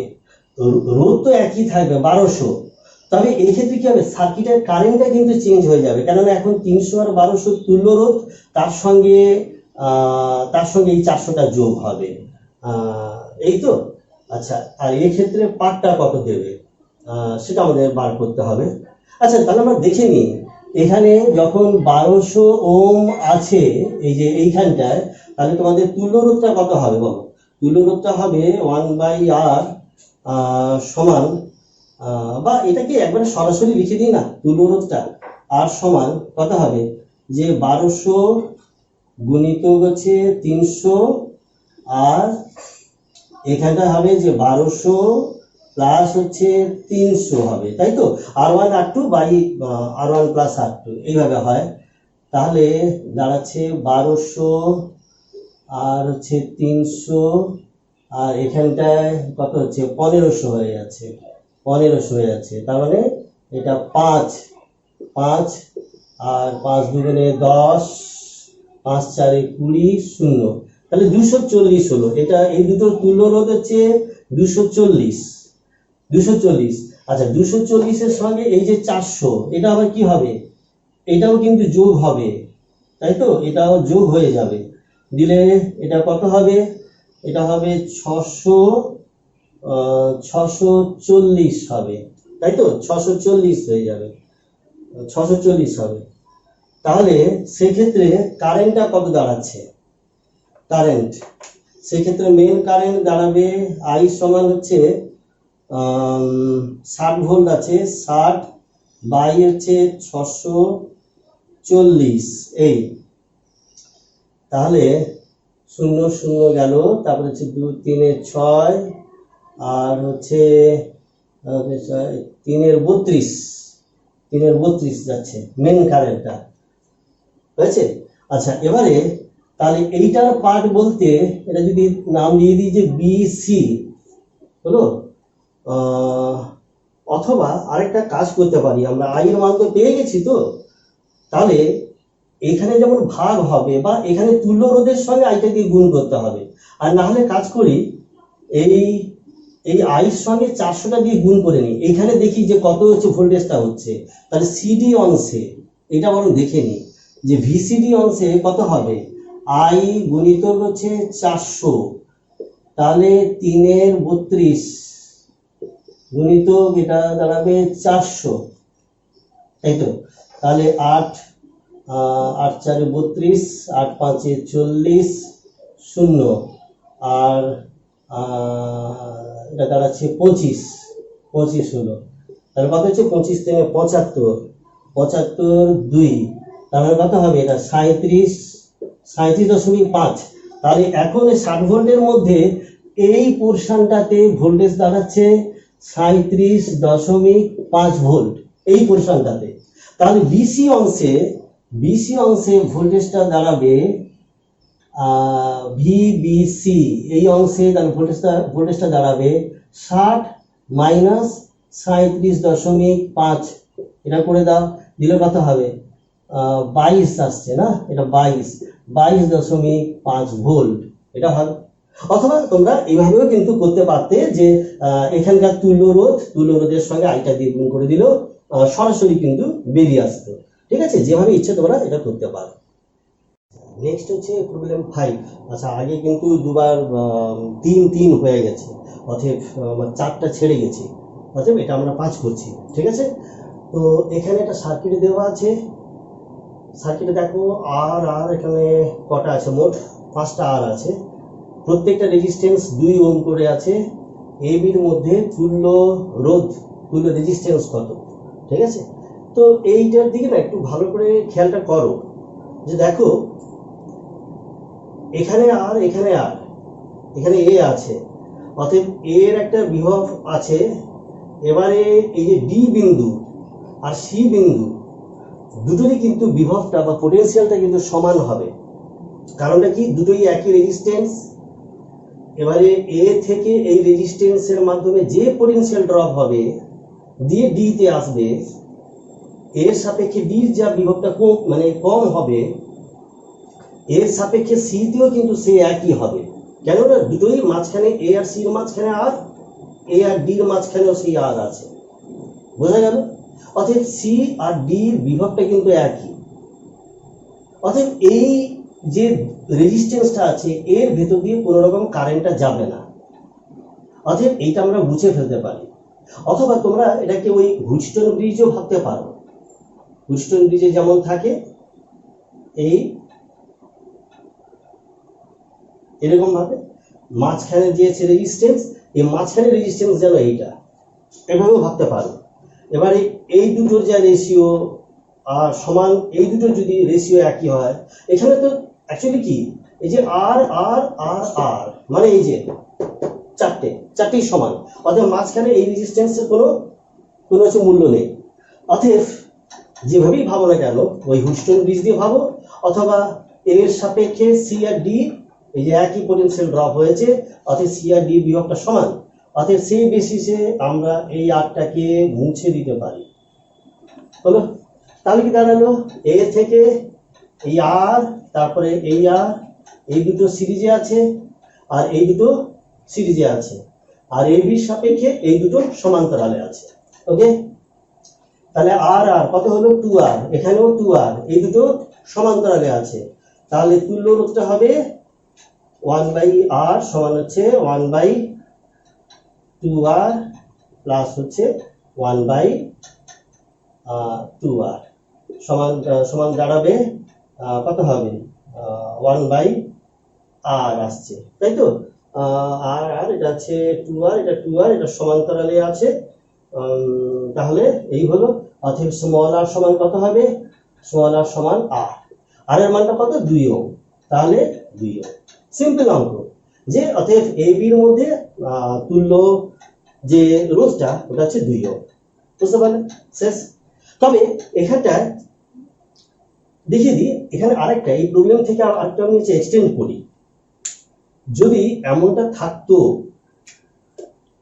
রোধ তো একই থাকবে 1200, তবে এই ক্ষেত্রে কি হবে, সার্কিটের কারেন্টটা কিন্তু চেঞ্জ হয়ে যাবে, কেননা এখন 300 আর 1200 তুল্য রোধ, তার সঙ্গে এই 400টা যোগ হবে, এই তো। আচ্ছা, আর এই ক্ষেত্রে পাঠটা কত দেবে সেটা আমাদের বার করতে হবে। আচ্ছা, তাহলে আমরা দেখে নিই, এখানে যখন 1200 ওহম আছে এই যে এইখানটায়, তাহলে তোমাদের তুল্যরোধটা কত হবে বলো? তুল্যরোধটা হবে 1/r সমান, বা এটাকে একবারে সরাসরি লিখে দিই না, তুল্যরোধটা আর সমান কত হবে, যে 1200 গুণিতক হচ্ছে 300, আর এখানটা হবে যে 1200 প্লাস হচ্ছে 300 হবে, তাই তো? r1 r2 by r1 plus r2 এইভাবে হয়, তাহলে দাঁড়াচ্ছে 1200 আর হচ্ছে 300, আর এখানটায় কত হচ্ছে 1500 হয়ে যাচ্ছে, 1500 হয়ে যাচ্ছে, তার মানে এটা 5 আর 5 দুগুণে 10, 5 4 20, 0, তাহলে 240 হলো। এটা এই দুটোর তুল্য রোধ হচ্ছে 240। আচ্ছা, 240-এর সঙ্গে এই যে 400, এটা আবার কি হবে, এটাও কিন্তু যোগ হবে, তাই তো? এটাও যোগ হয়ে যাবে, দিলে এটা কত হবে, এটা হবে 640 হবে, তাই তো 640 হয়ে যাবে, 640 হবে। তাহলে সেক্ষেত্রে কারেন্টটা কত দাঁড়াচ্ছে? কারেন্ট সেক্ষেত্রে মেন কারেন্ট দাঁড়াবে আই সমান হচ্ছে 60 ভোল্ট আছে, 60 বাই হচ্ছে 640 এই। তাহলে 0 0 গেল, তারপরে হচ্ছে 2 3 6 আর হচ্ছে 3 32, 3 32 যাচ্ছে মেন কারেন্টটা, হয়েছে? আচ্ছা, এবারে তাহলে এইটার পার্ট বলতে এটা যদি নাম দিয়ে দিই যে বিসি হলো, অথবা আরেকটা কাজ করতে পারি আমরা, আই এর মান তো পেয়ে গেছি, তো তাহলে এখানে যেমন ভাগ হবে বা এখানে তুল্য রোধের সঙ্গে আইটা দিয়ে গুণ করতে হবে। আর না হলে কাজ করি, এই এই আইর সঙ্গে 400টা দিয়ে গুণ করে নিই, এইখানে দেখি যে কত হচ্ছে ভোল্টেজটা হচ্ছে। তাহলে সিডি অংশে এটা বরং দেখে নিই যে ভিসিডি অংশে কত হবে, আই গুণিতক হচ্ছে 400, তাহলে 3 32 গুণিতক এটা দাঁড়াবে 400, তাই তো? তাহলে 8 8 4 32, 8 5 40, 0 আর এটা দাঁড়াচ্ছে 25, 25 হলো। তাহলে কত হচ্ছে 25 3 75, 75 2, তাহলে কত হবে এটা 37, 37.5। তাহলে এখন 60 ভোল্টের মধ্যে এই পোর্শনটাতে ভোল্টেজ দাঁড়াচ্ছে 37.5 ভোল্ট, এই পোর্শনটাতে। তাহলে বিসি অংশে ভোল্টেজটা দাঁড়াবে ভিবিসি, এই অংশে তাহলে ভোল্টেজটা দাঁড়াবে 60 মাইনাস 37.5, এটা করে দাও, দিলে কত হবে 22 আসছে না, এটা 22.5 ভোল্ট এটা হবে। অথবা তোমরা এইভাবেও কিন্তু করতে পারতে যে এখানকার তুল্য রোধের সঙ্গে আইটা দিয়ে গুণ করে দিলেও সরাসরি কিন্তু বেরিয়ে আসতো। ঠিক আছে, যেভাবে ইচ্ছে তোমরা এটা করতে পারো। নেক্সট হচ্ছে প্রবলেম 5। আচ্ছা, আগে কিন্তু দুবার 3 3 হয়ে গেছে, অতএব 4টা ছেড়ে গেছে, অতএব এটা আমরা 5 করছি। ঠিক আছে, তো এখানে একটা সার্কিট দেওয়া আছে, সার্কিটে দেখো আর এখানে কটা আছে, মোট 5টা আর আছে, প্রত্যেকটা রেজিস্ট্যান্স 2 ওহম করে আছে। এবির মধ্যে তুল্য রেজিস্ট্যান্স কত? ঠিক আছে, তো এইটার দিকে না একটু ভালো করে খেয়ালটা করো, যে দেখো এখানে এখানে এ আছে, অতএব এর একটা বিভব আছে। এবারে এই যে ডি বিন্দু আর সি বিন্দু দুটোরই কিন্তু বিভবটা বা পোটেনশিয়ালটা কিন্তু সমান হবে। কারণটা কি, দুটোই একই রেজিস্ট্যান্স। এবারে এ থেকে এই রেজিস্ট্যান্সের মাধ্যমে যে পোটেনশিয়াল ড্রপ হবে দিয়ে ডি তে আসবে, এর সাপেক্ষে ডির যা বিভবটা কম হবে, এর সাপেক্ষে সি তেও কিন্তু সে একই হবে। কেননা দুটোই মাঝখানে, এ আর সির মাঝখানে আর, এ আর ডির মাঝখানেও সেই আর আছে, বোঝা গেল? অতএব সি আর ডির বিভবটা কিন্তু একই। অতএব এই যে রেজিস্ট্যান্সটা আছে এর ভেতর দিয়ে কোনো রকম কারেন্টটা যাবে না, অতএব এইটা আমরা মুছে ফেলতে পারি। অথবা তোমরা এটাকে ওই হুইটস্টোন ব্রিজও ভাবতে পারো। হুইটস্টোন ব্রিজে যেমন থাকে এই এরকম ভাবে মাঝখানে দিয়েছে রেজিস্ট্যান্স, এই মাঝখানে রেজিস্ট্যান্স যেন এইটা, এভাবেও ভাবতে পারো। এবারে এই দুটোর যা রেশিও আর সমান, এই দুটোর যদি রেশিও একই হয়, এখানে তো অ্যাকচুয়ালি কি, এই যে আর আর আর আর মানে এই যে চারটেই সমান, অতএব মাঝখানে এই রেজিস্ট্যান্সের কোনো মূল্য নেই। অতএব যেভাবেই ভাবো না কেন, ওই হুইটস্টোন ব্রিজ দিয়ে ভাবো, অথবা এর সাপেক্ষে সি আর ডি এই যে একই পোটেনশিয়াল ড্রপ হয়েছে, অতএব সি আর ডি বিভবটা সমান, অতএব সেই বেসিসে আমরা এই আরটাকে মুছে দিতে পারি। হলো, তাহলে কি দাঁড়ালো, এ থেকে এই আর, তারপরে এই আর, এই দুটো সিরিজে আছে আর এই দুটো সিরিজে আছে, আর এ বির সাপেক্ষে এই দুটো সমান্তরালে আছে। ওকে, তাহলে আর কত হলো 2r, এখানেও 2r, এই দুটো সমান্তরালে আছে। তাহলে তুল্য রোধটা হবে 1/r সমান হচ্ছে 1/2r প্লাস হচ্ছে 1/2r সমান সমান দাঁড়াবে কত হবে 1/r আসছে, তাই তো। আর আর এটা আছে 2r, এটা 2r, এটা সমান্তরালে আছে। তাহলে এই হলো, অতএব স্মল r সমান কত হবে, স্মল r সমান r, আর এর মানটা কত 2 ওহম, তাহলে 2 ওহম। সিম্পল অঙ্ক যে অতএব এ বির মধ্যে তুল্য যে রোধটা ওটা হচ্ছে 2 ওহম, বুঝতে পারলেন, শেষ। তবে এখানটায় দেখিয়ে দিই, এখানে আরেকটা এই প্রবলেম থেকে আরেকটা আমি এক্সটেন্ড করি। যদি এমনটা থাকতো,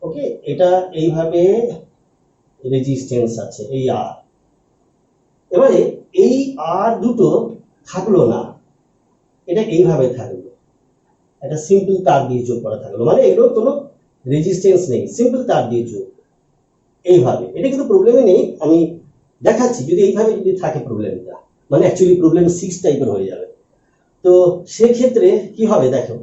ওকে, এটা এইভাবে রেজিস্ট্যান্স আছে এই আর, এবারে এই আর দুটো থাকলো না, এটা এইভাবে থাকলো, একটা সিম্পল তার দিয়ে যোগ করা থাকলো, মানে এগুলোর কোনো রেজিস্ট্যান্স নেই, সিম্পল তার দিয়ে যোগ এইভাবে। এটা কিন্তু প্রবলেমে নেই, আমি দেখাচ্ছি যদি এইভাবে যদি থাকে প্রবলেমটা, মানে অ্যাকচুয়ালি প্রবলেম 6 টাইপের হয়ে যাবে। তো সেক্ষেত্রে কি হবে দেখো,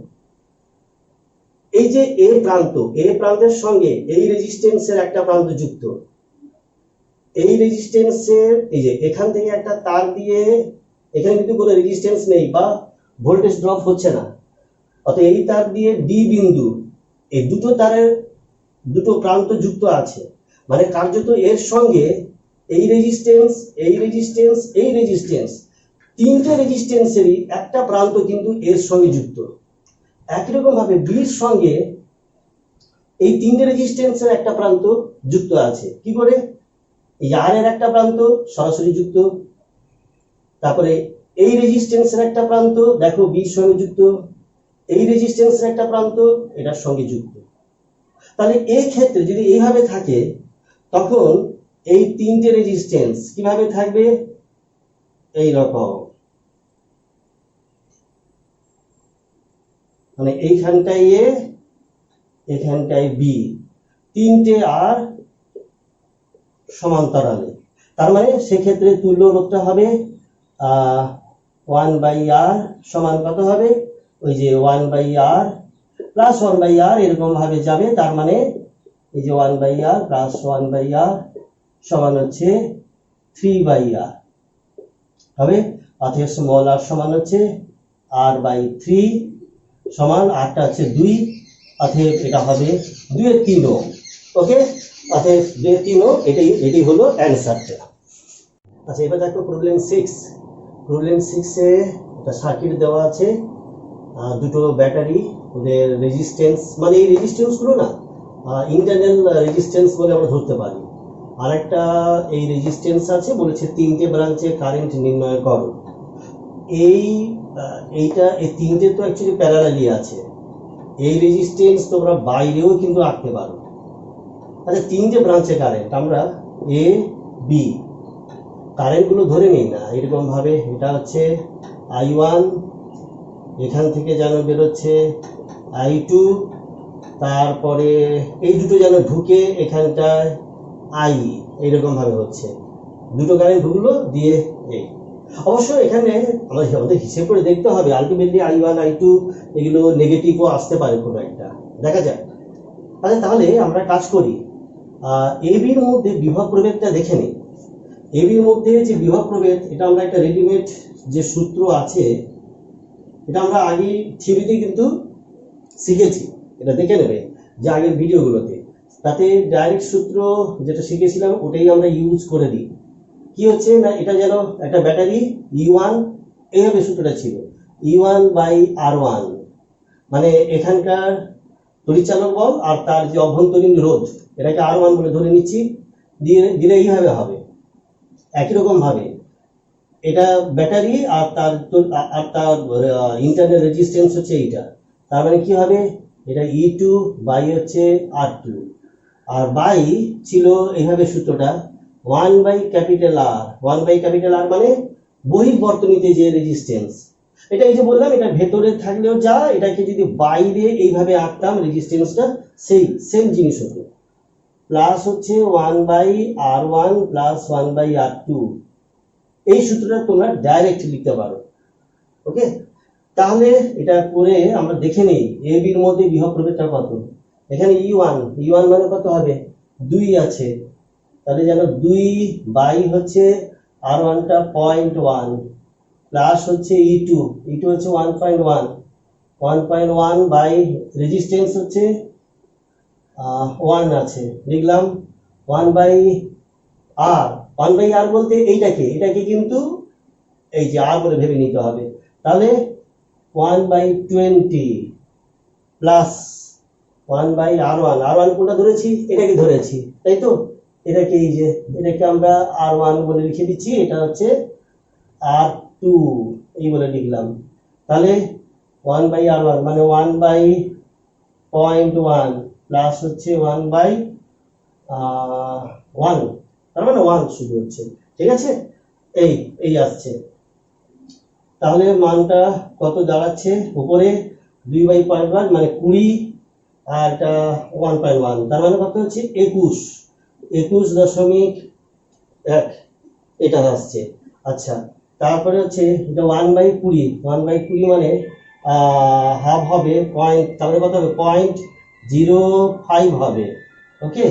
এই যে এ প্রান্ত, এ প্রান্তের সঙ্গে এই রেজিস্ট্যান্সের একটা প্রান্ত যুক্ত, এই রেজিস্ট্যান্সের এই যে এখান থেকে একটা তার দিয়ে, এখানে কিন্তু কোনো রেজিস্ট্যান্স নেই বা ভোল্টেজ ড্রপ হচ্ছে না, অতএব এই তার দিয়ে ডি বিন্দু, এই দুটো তারের দুটো প্রান্ত যুক্ত আছে, মানে কার্যত এর সঙ্গে এই রেজিস্ট্যান্স, এই রেজিস্ট্যান্স, এই রেজিস্ট্যান্স, তিনটে রেজিস্ট্যান্সেরই একটা প্রান্ত কিন্তু এর সঙ্গে যুক্ত। একই রকম ভাবে বির সঙ্গে এই তিনটে রেজিস্ট্যান্সের একটা প্রান্ত যুক্ত আছে, কি করে, এই আর এর একটা প্রান্ত সরাসরি যুক্ত, তারপরে এই রেজিস্ট্যান্সের একটা প্রান্ত দেখো বির সঙ্গে যুক্ত, এই রেজিস্ট্যান্সের একটা প্রান্ত এটার সঙ্গে যুক্ত। তাহলে এই ক্ষেত্রে যদি এইভাবে থাকে, তখন এই তিনটে রেজিস্ট্যান্স কিভাবে থাকবে, এই রকম, মানে এইখানটায় এ, এখানটায় বি, তিনটে আর সমান্তরালে, তার মানে সেক্ষেত্রে তুল্য রোধটা হবে 1/r সমান কত হবে, ওই যে 1/r প্লাস 1/r এরকম ভাবে যাবে, তার মানে এই যে 1/r প্লাস 1/r সমান হচ্ছে 3/r হবে। অতএব স্মল r সমান হচ্ছে r/3 সমান, rটা হচ্ছে 2, অতএব এটা হবে 2/3 ওহম। ওকে, অতএব 2/3 ওহম, এটাই হলো অ্যানসারটা। আচ্ছা, এবার দেখো প্রবলেম 6। প্রবলেম 6 এ একটা সার্কিট দেওয়া আছে, দুটো ব্যাটারি, ওদের রেজিস্ট্যান্স, মানে এই রেজিস্ট্যান্স গুলো না ইন্টারনাল রেজিস্ট্যান্স বলে আমরা ধরতে পারি। আর একটা এই রেজিস্ট্যান্স আছে, বলেছে তিনটে ব্রাঞ্চে কারেন্ট নির্ণয় করো। এইটা এই তিনটে তো অ্যাকচুয়ালি প্যারালালি আছে, এই রেজিস্ট্যান্স তোমরা বাইরেও কিন্তু আঁকতে পারো। আচ্ছা, তিনটে ব্রাঞ্চে কারেন্ট, আমরা এ বি কারেন্ট গুলো ধরে নিই না, এরকম ভাবে এটা হচ্ছে I1, এখান থেকে যেন বেরোচ্ছে I2, তারপরে এই দুটো যেন ঢুকে এখানটায় I, এইরকম ভাবে হচ্ছে, দুটো কারেন্ট ঢুকলো দিয়ে এই। অবশ্য এখানে আমাদের হিসেব করে দেখতে হবে, আলটিমেটলি I1 I2 এগুলো নেগেটিভও আসতে পারে, কোনো একটা দেখা যায়। আচ্ছা, তাহলে আমরা কাজ করি, এ বির মধ্যে বিভব প্রভেদটা দেখে নিই। এ বির মধ্যে যে বিভব প্রভেদ, এটা আমরা একটা রেডিমেড যে সূত্র আছে, এটা আমরা আগে থিওরিতে কিন্তু শিখেছি, এটা দেখে নেবে যে আগের ভিডিওগুলোতে, তাতে ডাইরেক্ট সূত্র যেটা শিখেছিলাম ওটাই আমরা ইউজ করে দিই। কি হচ্ছে না, এটা যেন একটা ব্যাটারি E1, এইভাবে সূত্রটা ছিল E1/R1, মানে এখানকার পরিচালক বল আর তার যে অভ্যন্তরীণ রোধ, এটাকে R1 বলে ধরে নিচ্ছি, দিলে এইভাবে হবে। একই রকম ভাবে এটা ব্যাটারি আর তার ইন্টারনাল রেজিস্ট্যান্স হচ্ছে এইটা, তার মানে কি হবে, এটা E2 বাই হচ্ছে R2, আর বাই ছিল এইভাবে সূত্রটা 1/R, 1/R মানে বহির্বর্তনীতে যে রেজিস্ট্যান্স, এটা এই যে বললাম, এটা ভেতরে থাকলেও যা, এটাকে যদি বাইরে এইভাবে আঁকতাম রেজিস্ট্যান্সটা সেই সেম জিনিস হতো, প্লাস হচ্ছে 1/R1 প্লাস 1/R2, এই সূত্রটা তোমরা ডাইরেক্ট লিখতে পারো। ওকে, তাহলে এটা করে আমরা দেখে নেই এ বির মধ্যে বিভব প্রভেদটা কত। এখানে E1 মানে কত হবে, 2 আছে, তাহলে যেন 2 বাই হচ্ছে আর ওয়ানটা 0.1 প্লাস হচ্ছে E2 হচ্ছে 1.1 বাই রেজিস্ট্যান্স হচ্ছে 1 আছে, লিখলাম 1 বাই আর। 1 বাই আর বলতে এটাকে কিন্তু এই যে আর বলে ভেবে নিতে হবে। তাহলে 1/20 প্লাস 1 বাই আর ওয়ান কোনটা ধরেছি, এটাকে ধরেছি, তাই তো? এটাকে এই যে এটাকে আমরা আর1 বলে লিখে দিচ্ছি, এটা হচ্ছে আর2 এই বলে লিখলাম। তাহলে 1 বাই আর1 মানে 1 বাই 0.1 প্লাস হচ্ছে 1 বাই 1, তার মানে 1 শুধু হচ্ছে, ঠিক আছে? এই আসছে। তাহলে মানটা কত দাঁড়াচ্ছে? উপরে 2 বাই 0.1 মানে 20 আর এটা 1.1, তার মানে কত হচ্ছে 21.1 এটা আসছে। আচ্ছা, তারপরে হচ্ছে এটা 1/20 মানে হাফ হবে পয়েন্ট, তাহলে কত হবে 0.05 হবে। ওকে,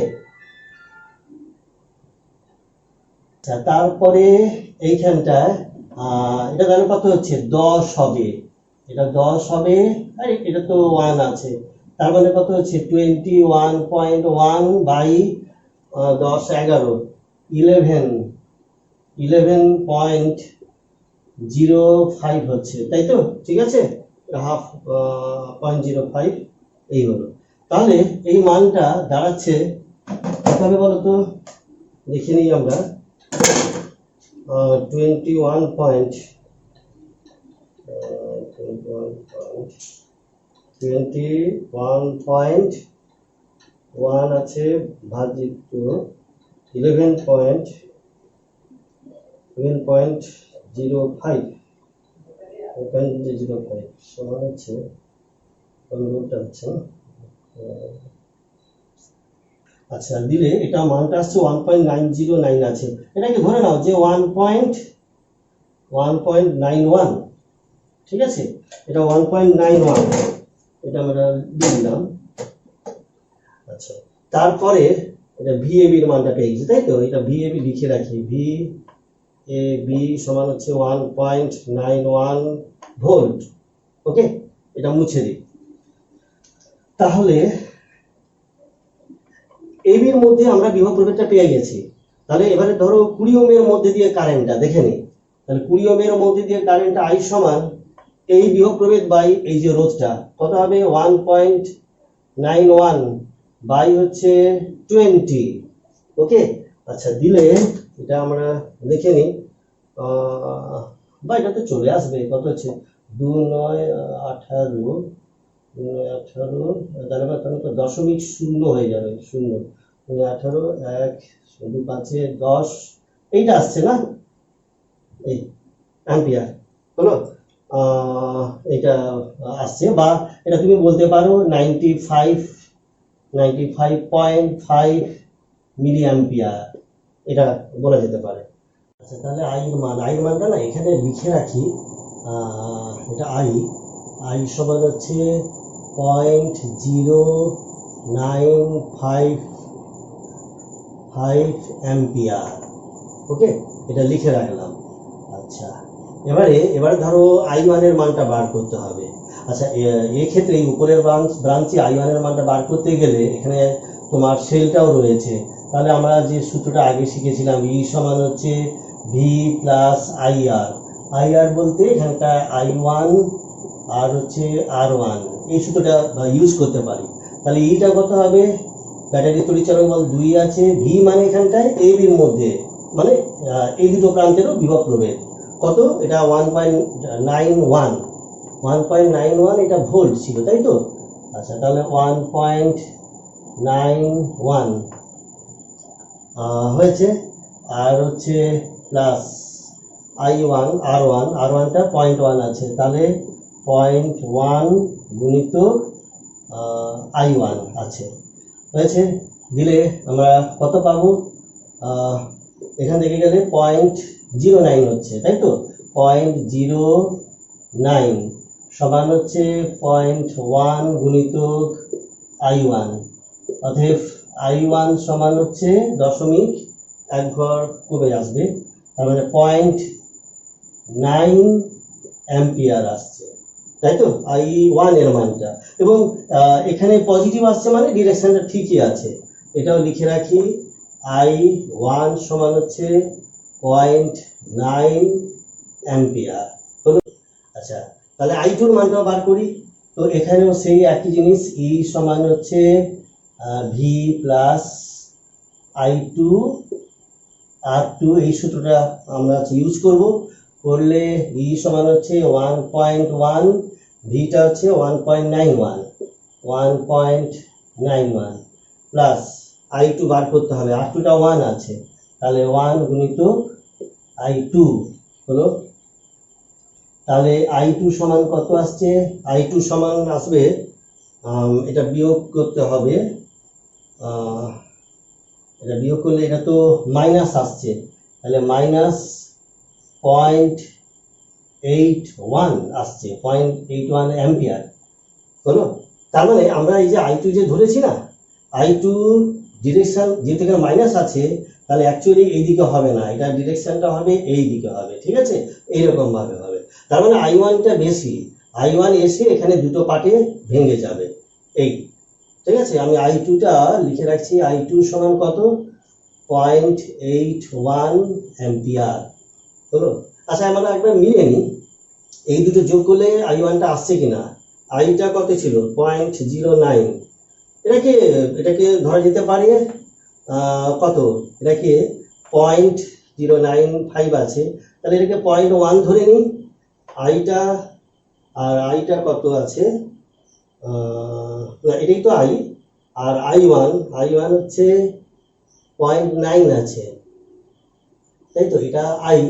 আচ্ছা, তারপরে এইখানটায় এটা তাহলে কত হচ্ছে 10 হবে, এটা 10 হবে, আর এটা তো 1 আছে, তার মানে কত হচ্ছে 21.1 বাই 10 11 11.05 হচ্ছে, তাই তো? ঠিক আছে, হাফ 0.05 এই হলো। তাহলে এই মানটা দাঁড়াচ্ছে কত হবে বলো তো, দেখে নিই আমরা। 21.1 আছে ভাজিত 11.05 সমান হচ্ছে আচ্ছা, দিলে এটা মানটা আসছে 1.909 আছে। এটাকে ধরে নাও যে 1.91, ঠিক আছে? এটা 1.91, এটা আমরা দিলাম। আচ্ছা, তারপরে এটা VAB এর মানটা পেয়ে গেছি, তাই তো? এটা VAB লিখে রাখি, VAB সমান হচ্ছে 1.91 ভোল্ট। ওকে, এটা মুছে দিই। তাহলে এবির মধ্যে আমরা বিভব প্রভেদটা পেয়ে গেছি। তাহলে এবারে ধরো 20 ওহমের মধ্যে দিয়ে কারেন্টটা দেখে নিই। তাহলে 20 ওহমের মধ্যে দিয়ে কারেন্টটা I সমান এই বিভব প্রভেদ বাই এই যে রোধটা, কত হবে 1.91 বাই হচ্ছে 20। ওকে, আচ্ছা, দিলে এটা আমরা দেখে নিই, বা এটা তো চলে আসবে, কত হচ্ছে 2 9 18, তাহলে তো 0.0 হয়ে যাবে, 0 18 1 2 5 10, এইটা আসছে না, এই অ্যাম্পিয়ার হলো, এটা আসছে। বা এটা তুমি বলতে পারো 95.5 মিলি অ্যাম্পিয়ার, এটা বলা যেতে পারে। আচ্ছা, তাহলে আইয়ের মানটা না এখানে লিখে রাখি, এটা আই সমান হচ্ছে 0.0955 অ্যাম্পিয়ার। ওকে, এটা লিখে রাখলাম। আচ্ছা, এবারে ধরো I1 এর মানটা বার করতে হবে। আচ্ছা, এক্ষেত্রে এই উপরের ব্রাঞ্চে I1 এর মানটা বার করতে গেলে এখানে তোমার সেলটাও রয়েছে। তাহলে আমরা যে সূত্রটা আগে শিখেছিলাম, E সমান হচ্ছে V প্লাস IR বলতে এখানটা I1 আর হচ্ছে R1, এই সূত্রটা ইউজ করতে পারি। তাহলে ইটা কত হবে, ব্যাটারি তড়িৎচালক বল 2 আছে, V মানে এখানটায় AB এর মধ্যে, মানে এই দুটো প্রান্তেরও বিভব প্রভেদ কত, এটা 1.91 এটা ভোল্ট ছিল, তাই তো? আচ্ছা, তাহলে 1.91 হয়েছে, আর হচ্ছে প্লাস R1টা 0.1 আছে, তাহলে 0.1 গুণিত I1 আছে, হয়েছে। দিলে আমরা কত পাবো, এখান থেকে গেলে 0.09 হচ্ছে, তাই তো? 0.09 সমান হচ্ছে 0.1 গুণিত I1, অতএব I1 সমান হচ্ছে 0.09 এক ঘর কমে আসবে, তার মানে 0.9 অ্যাম্পিয়ার আসছে, তাই তো I1 এর মানটা। এবং এখানে পজিটিভ আসছে মানে ডিরেকশনটা ঠিকই আছে, এটাও লিখে রাখি। I1 সমান হচ্ছে 0.9 অ্যাম্পিয়ার হলো। আচ্ছা, তাহলে I2 এর মানটা বার করি। তো এখানেও সেই একই জিনিস, E সমান হচ্ছে V প্লাস I2 R2, এই সূত্রটা আমরা ইউজ করব। করলে E সমান হচ্ছে 1.1, ভিটা হচ্ছে 1.91 প্লাস I2 বার করতে হবে, R2টা 1 আছে, তাহলে 1 গুণিত I2 হলো। তাহলে I2 সমান কত আসছে? I2 সমান আসবে, এটা বিয়োগ করতে হবে, এটা বিয়োগ করলে এটা তো মাইনাস আসছে, তাহলে -0.81 আসছে, 0.81 অ্যাম্পিয়ার হলো। তার মানে আমরা এই যে I2 যে ধরেছি না, I2 ডিরেকশন যেহেতু এখানে মাইনাস আছে, তাহলে অ্যাকচুয়ালি এই দিকে হবে না, এটা ডিরেকশনটা হবে এই দিকে হবে, ঠিক আছে, এইরকম ভাবে হবে। তার মানে I1টা বেশি, I1 এসে এখানে দুটো পার্টে ভেঙে যাবে, এই, ঠিক আছে। আমি I2টা লিখে রাখছি, I2 সমান কত? 0.81 অ্যাম্পিয়ার হলো। আচ্ছা, আমরা একবার মিলিয়ে নিই, এই দুটো যোগ করলে I1টা আসছে কিনা। আইটা কত ছিল? 0.09। এটাকে ধরা যেতে পারে কত, এটাকে 0.095 আছে, তাহলে এটাকে 0.1 ধরে নিই আইটা। আর আইটা কত আছে, এটাই তো আই। আর I1 হচ্ছে 0.9 আছে, তাই তো, এটা আই।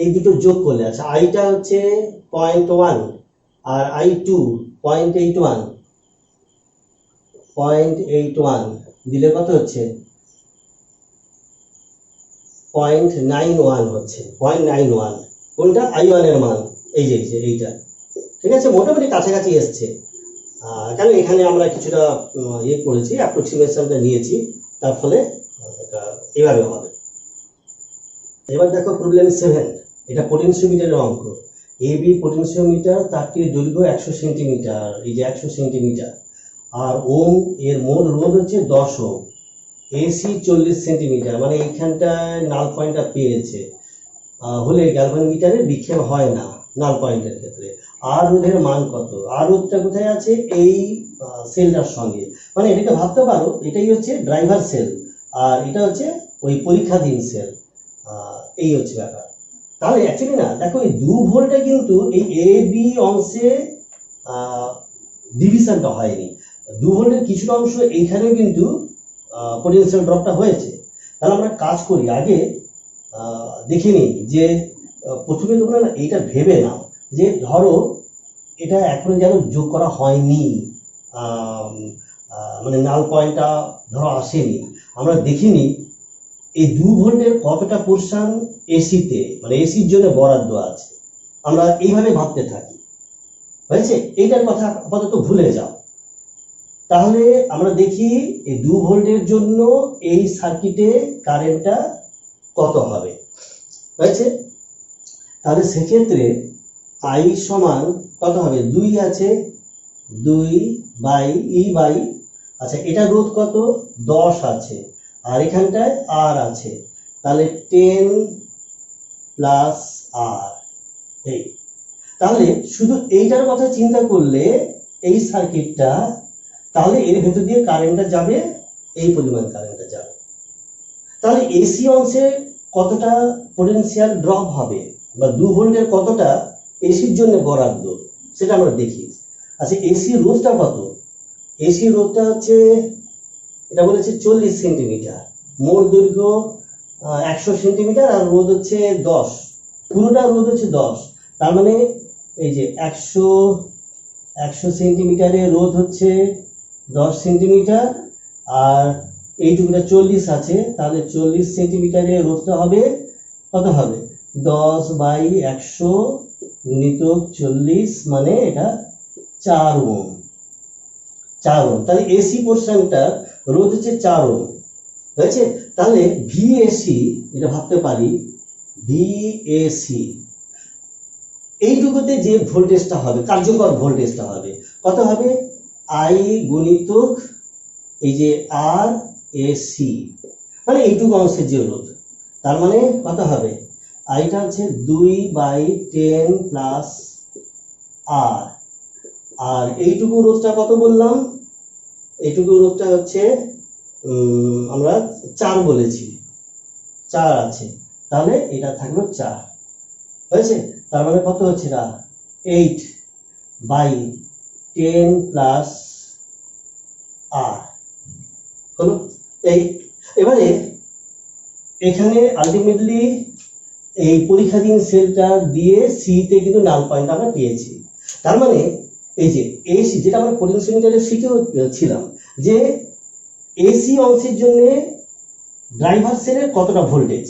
এই দুটো যোগ করলে, আচ্ছা, আইটা হচ্ছে 0.1 আর I2 0.81 দিলে কত হচ্ছে? 0.91 হচ্ছে, 0.91। কোনটা? I1 এর মান, এই যে এইটা, ঠিক আছে, মোটামুটি কাছাকাছি এসছে। কেন এখানে আমরা কিছুটা ইয়ে করেছি, অ্যাপ্রক্সিমেশনটা নিয়েছি, তার ফলে এটা এভাবে হবে। এবার দেখো প্রবলেম 7, এটা পোটেনশিওমিটারের অঙ্ক। AB পোটেনশিওমিটার, তারটি দৈর্ঘ্য 100 সেন্টিমিটার, এই যে 100 সেন্টিমিটার, আর ওম এর মোট রোধ হচ্ছে 10 ওম, AC 40 সেন্টিমিটার, মানে এইখানটায় নাল পয়েন্টটা পেয়েছে, হলে গ্যালভানোমিটারে বিক্ষেপ হয় না নাল পয়েন্টের ক্ষেত্রে। আর রোধের মান কত? আর রোধটা কোথায় আছে? এই সেলটার সঙ্গে, মানে এটাকে ভাবতে পারো এটাই হচ্ছে ড্রাইভার সেল, আর এটা হচ্ছে ওই পরীক্ষাধীন সেল, এই হচ্ছে ব্যাপার। তাহলে অ্যাকচুয়ালি না, দেখো এই 2 ভোল্টে কিন্তু এই AB অংশে ডিভিশনটা হয়নি, 2 ভোল্টের কিছুটা অংশ এইখানেও কিন্তু পোটেনশিয়াল ড্রপটা হয়েছে। তাহলে আমরা কাজ করি, আগে দেখে নিই যে প্রথমে তোমরা না এইটা ভেবে নাও যে ধরো এটা এখনো যেন যোগ করা হয়নি, মানে নাল পয়েন্টটা ধরো আসেনি, আমরা দেখিনি এই 2 ভোল্টের কতটা পোর্শন এসিতে, মানে এসির জন্য বরাদ্দ আছে, আমরা এইভাবে ভাবতে থাকি, হয়েছে? এইটার কথা আপাতত ভুলে যাও। তাহলে আমরা দেখি এই 2 ভোল্টের জন্য এই সার্কিটে কারেন্টটা কত হবে, হয়েছে? তাহলে সেক্ষেত্রে I সমান কত হবে? 2 আছে, 2/E/, আচ্ছা, এটা রোধ কত? 10 আছে, আর এখানটায় R আছে, তাহলে 10 প্লাস R। এই তাহলে শুধু এইটার কথা চিন্তা করলে এই সার্কিটটা, তাহলে এর ভেতর দিয়ে কারেন্টটা যাবে, এই পরিমাণ কারেন্টটা যাবে। তাহলে এসি অংশে কতটা পোটেনশিয়াল ড্রপ হবে, বা 2 ভোল্টের কতটা এসির জন্য বরাদ্দ, সেটা আমরা দেখি। আচ্ছা, এসি রোধটা কত? এসি রোধটা হচ্ছে, এটা বলেছে 40 সেন্টিমিটার, মোট দৈর্ঘ্য 100 সেন্টিমিটার, আর রোধ হচ্ছে 10, পুরোটা রোধ হচ্ছে 10, তার মানে এই যে 100 সেন্টিমিটারের রোধ হচ্ছে 10 সেন্টিমিটার, আর এইটুকুটা 40 আছে, তাহলে 40 সেন্টিমিটারের রোধটা হবে কত হবে? 10/100 গুণিত 40, মানে এটা 4 ওম। তাহলে এসি পোর্শনটা রোধ হচ্ছে 4 ওম, হয়েছে? তাহলে ভিএসি এটা ভাবতে পারি, ভিএসি এইটুকুতে যে ভোল্টেজটা হবে, কার্যকর ভোল্টেজটা হবে কত হবে? আই গুণিতক এই যে আর এসি, মানে এইটুকু অংশের যে রোধ, তার মানে কত হবে? আইটা হচ্ছে 2/10 প্লাস আর, আর এইটুকু রোধটা কত বললাম? এইটুকু রোধটা হচ্ছে আমরা 4 বলেছি, 4 আছে, তাহলে এটা থাকলো 4। হয়েছে? তার মানে কত হচ্ছে না? 8/10 প্লাস আর হলো এই। এবারে এখানে আলটিমেটলি এই পরীক্ষাধীন সেলটা দিয়ে সিতে কিন্তু নাল পয়েন্ট আমরা পেয়েছি। তার মানে এই যে এসি, যেটা আমরা পোটেনশিওমিটারে শিখেও ছিলাম, যে এসি অংশের জন্য ড্রাইভার সেলের কতটা ভোল্টেজ,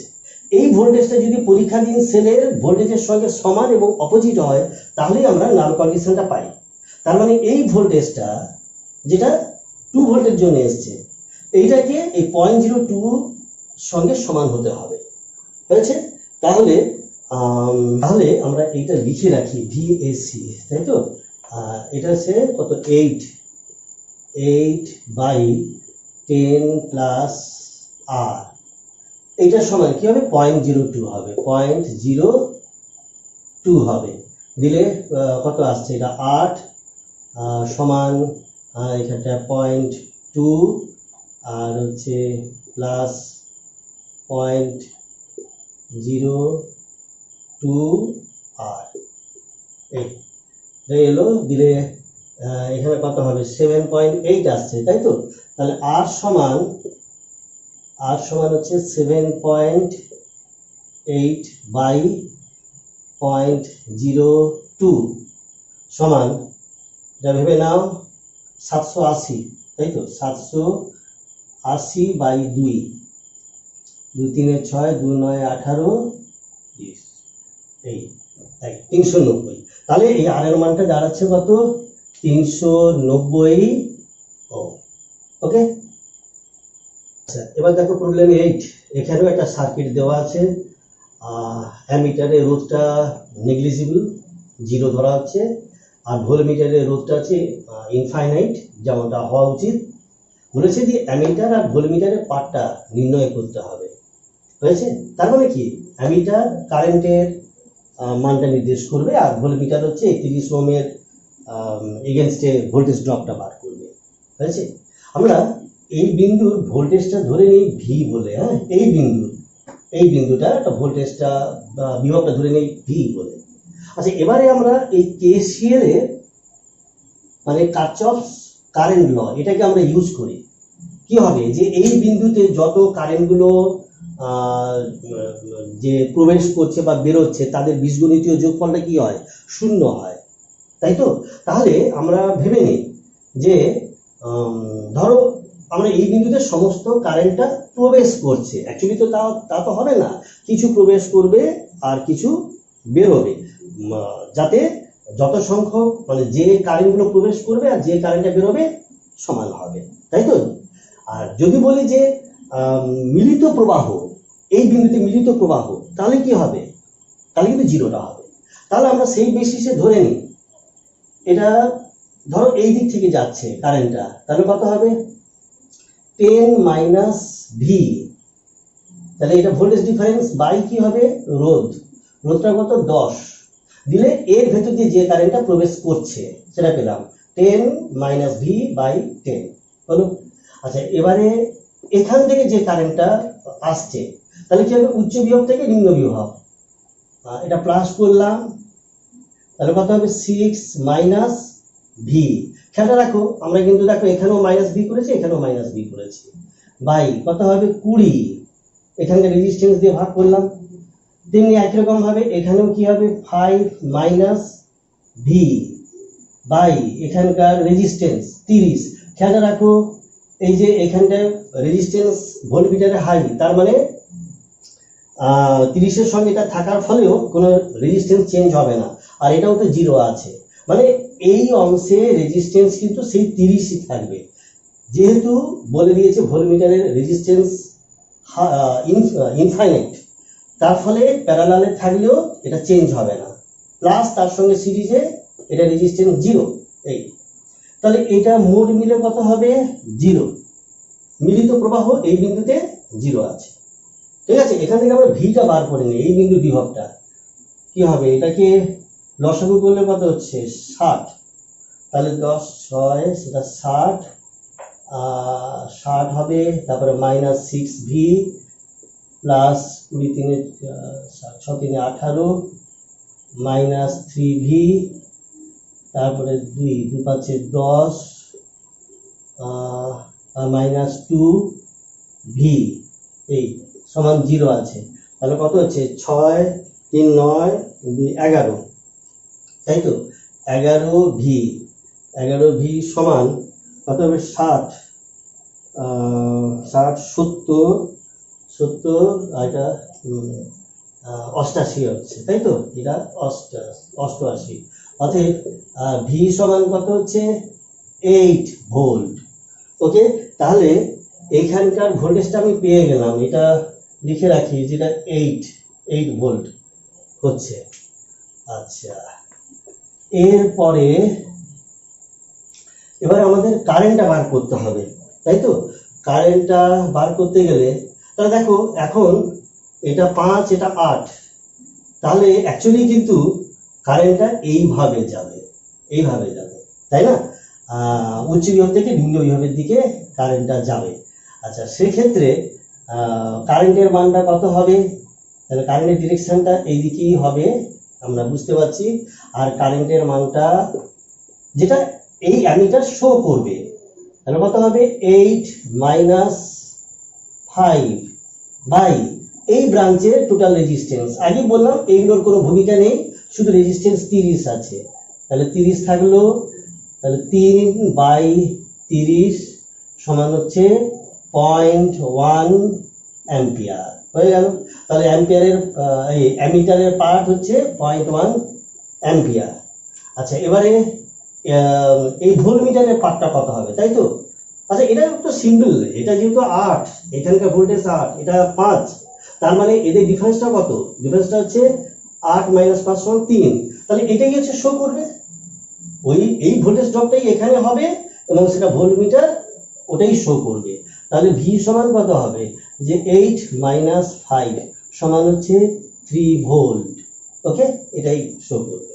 এই ভোল্টেজটা যদি পরীক্ষাধীন সেলের ভোল্টেজের সঙ্গে সমান এবং অপোজিট হয়, তাহলেই আমরা নাল কন্ডিশনটা পাই। তার মানে এই ভোল্টেজটা যেটা 2 ভোল্টের জন্য এসছে, এইটাকে এই 0.02 সঙ্গে সমান হতে হবে। হয়েছে? তাহলে তাহলে আমরা এইটা লিখে রাখি ভিএসি, তাই তো? এটা হচ্ছে কত? 8/10 প্লাস আর, এইটার সমান কি হবে? 0.02 হবে, 0.02 হবে। দিলে কত আসছে? এটা 8 সমান এখানটা 0.2 আর হচ্ছে প্লাস 0.02 আর এই এলো। দিলে এখানে কত হবে? 7.8 আসছে, তাই তো? তাহলে আর সমান হচ্ছে 7.8/0.02 সমান, এটা ভেবে নাও, 780, তাই তো? 780/2, 2 3 6, 2 9 18, 20, এই 390। তাহলে এই আর এর মানটা দাঁড়াচ্ছে কত? 390 ওহম। ওকে, আচ্ছা এবার দেখো প্রবলেম 8। এখানেও একটা সার্কিট দেওয়া আছে, অ্যামিটারের রোধটা নেগলিজিবল, 0 ধরা হচ্ছে, আর ভোল্টমিটারের রোধটা আছে ইনফাইনাইট, যেমনটা হওয়া উচিত। বলেছে যে অ্যামিটার আর ভোল্টমিটারের পার্টটা নির্ণয় করতে হবে। হয়েছে? তার মানে কি, অ্যামিটার কারেন্টের মানটা নির্দেশ করবে, আর ভোল্টমিটার হচ্ছে 30 ওহমের এগেনস্টে ভোল্টেজ ড্রপটা বার করবে। হয়েছে? আমরা এই বিন্দুর ভোল্টেজটা ধরে নিই ভি বলে, হ্যাঁ, এই বিন্দুটা একটা ভোল্টেজটা বিভবটা ধরে নিই ভি বলে। আচ্ছা এবারে আমরা এই কেসিএল এর মানে কার্চফস কারেন্ট ল, এটাকে আমরা ইউজ করি। কি হবে? যে এই বিন্দুতে যত কারেন্টগুলো যে প্রবেশ করছে বা বেরোচ্ছে, তাদের বীজগণিতীয় যোগফলটা কি হয়? 0 হয়, তাই তো? তাহলে আমরা ভেবে নিই যে ধরো আমরা এই বিন্দুতে সমস্ত কারেন্টটা প্রবেশ করছে, অ্যাকচুয়ালি তো তা তো হবে না, কিছু প্রবেশ করবে আর কিছু বেরোবে, যাতে যত সংখ্যক মানে যে কারেন্টগুলো প্রবেশ করবে আর যে কারেন্টটা বেরোবে সমান হবে, তাই তো? আর যদি বলি যে মিলিত প্রবাহ, এই বিন্দুতে মিলিত প্রবাহ, তাহলে কি হবে? তাহলে কিন্তু 0টা হবে। তাহলে আমরা সেই বেসিসে ধরে নিই, এটা ধরো এই দিক থেকে যাচ্ছে কারেন্টটা, তাহলে কত হবে? 10 মাইনাস ভি, তাহলে এটা ভোল্টেজ ডিফারেন্স বাই কি হবে? রোধটা কত? 10 দিলে এর ভেতর দিয়ে যে কারেন্টটা প্রবেশ করছে সেটা পেলাম 10 মাইনাস ভি বাই 10 হলো। আচ্ছা এবারে এখান থেকে যে কারেন্টটা আসছে, তাহলে কি হবে? উচ্চ বিভব থেকে নিম্ন বিভব, এটা প্লাস করলাম, তাহলে কত হবে? 6 মাইনাস ভি। খেয়ালটা রাখো, আমরা কিন্তু দেখো এখানেও মাইনাস ভি করেছি, এখানেও মাইনাস ভি করেছি, বাই কত হবে? 20, এখানকার রেজিস্ট্যান্স দিয়ে ভাগ করলাম। তেমনি একই রকম ভাবে এখানেও কি হবে? 5 মাইনাস ভি বাই এখানকার রেজিস্ট্যান্স 30। খেয়াল রাখো, এই যে এখানটায় রেজিস্ট্যান্স ভোল্টমিটারে হাই, তার মানে 30-এর সঙ্গে এটা থাকার ফলেও কোনো রেজিস্ট্যান্স চেঞ্জ হবে না, আর এটাও তো 0 আছে, মানে এই অংশে রেজিস্ট্যান্স কিন্তু সেই 30ই থাকবে। যেহেতু বলে দিয়েছে ভোল্টমিটারের রেজিস্ট্যান্স ইনফাইনাইট, তার ফলে প্যারালালে থাকলেও এটা চেঞ্জ হবে না, প্লাস তার সঙ্গে সিরিজে এটা রেজিস্ট্যান্স 0। এই তাহলে এটা মোট মিলে কত হবে? 0। মিলিত প্রবাহ এই বিন্দুতে 0 আছে। ঠিক আছে, এখান থেকে আমরা ভিটা বার করে নিই, এই বিন্দু বিভবটা কি হবে? এটাকে লসাগু করলে কত হচ্ছে? 60। তাহলে 10 6 সেটা 60, 60 হবে, তারপরে -6v প্লাস 20 3 6 3 18 -3v, তারপরে 2 2 5 10 -2v এই সমান 0 আছে। তাহলে কত হচ্ছে? 6 3 9 2 11, তাই তো? 11v সমান কত হবে? 60 70 আর এটা 88 হচ্ছে, তাই তো? এটা 88। অতএব ভি সমান কত হচ্ছে? 8 ভোল্ট। ওকে, তাহলে এইখানকার ভোল্টেজটা আমি পেয়ে গেলাম, এটা লিখে রাখি যেটা 8 ভোল্ট হচ্ছে। আচ্ছা, এরপরে এবার আমাদের কারেন্টটা বার করতে হবে, তাই তো? কারেন্টটা বার করতে গেলে তাহলে দেখো, এখন এটা 5 এটা 8, তাহলে অ্যাকচুয়ালি কিন্তু কারেন্টটা এইভাবে যাবে, তাই না? উচ্চ বিভব থেকে নিম্ন বিভবের দিকে কারেন্টটা যাবে। আচ্ছা, সেক্ষেত্রে কারেন্টের মানটা কত হবে? তাহলে কারেন্টের ডিরেকশনটা এই দিকেই হবে, আমরা বুঝতে পারছি। আর কারেন্টের মানটা যেটা এই অ্যামিটার শো করবে, তাহলে কত হবে? 8 - 5 বাই এই ব্রাঞ্চের টোটাল রেজিস্ট্যান্স। আগে বললাম এইগুলোর কোনো ভূমিকা নেই, শুধু রেজিস্ট্যান্স 30 আছে। তাহলে 30 থাকলো, তাহলে 3/30 সমান হচ্ছে 0.1 অ্যাম্পিয়ার হয়ে গেল। তাহলে অ্যাম্পিয়ারের এই অ্যামিটারের পার্ট হচ্ছে 0.1 অ্যাম্পিয়ার। আচ্ছা, এবারে এই ভোল্টমিটারের পার্টটা কত হবে, তাই তো? আচ্ছা, এটা তো সিম্পল, এটা যেহেতু 8, এখানকার ভোল্টেজ 8, এটা 5, তার মানে এদের ডিফারেন্সটা কত? ডিফারেন্সটা হচ্ছে 8 - 5 সমান 3। তাহলে এটাই হচ্ছে শো করবে, এই ভোল্টেজ ড্রপটাই এখানে হবে এবং সেটা ভোল্টমিটার ওটাই শো করবে। তাহলে ভি সমান কত হবে? যে 8 - 5 সমান হচ্ছে 3 ভোল্ট। ওকে, এটাই শো করবে।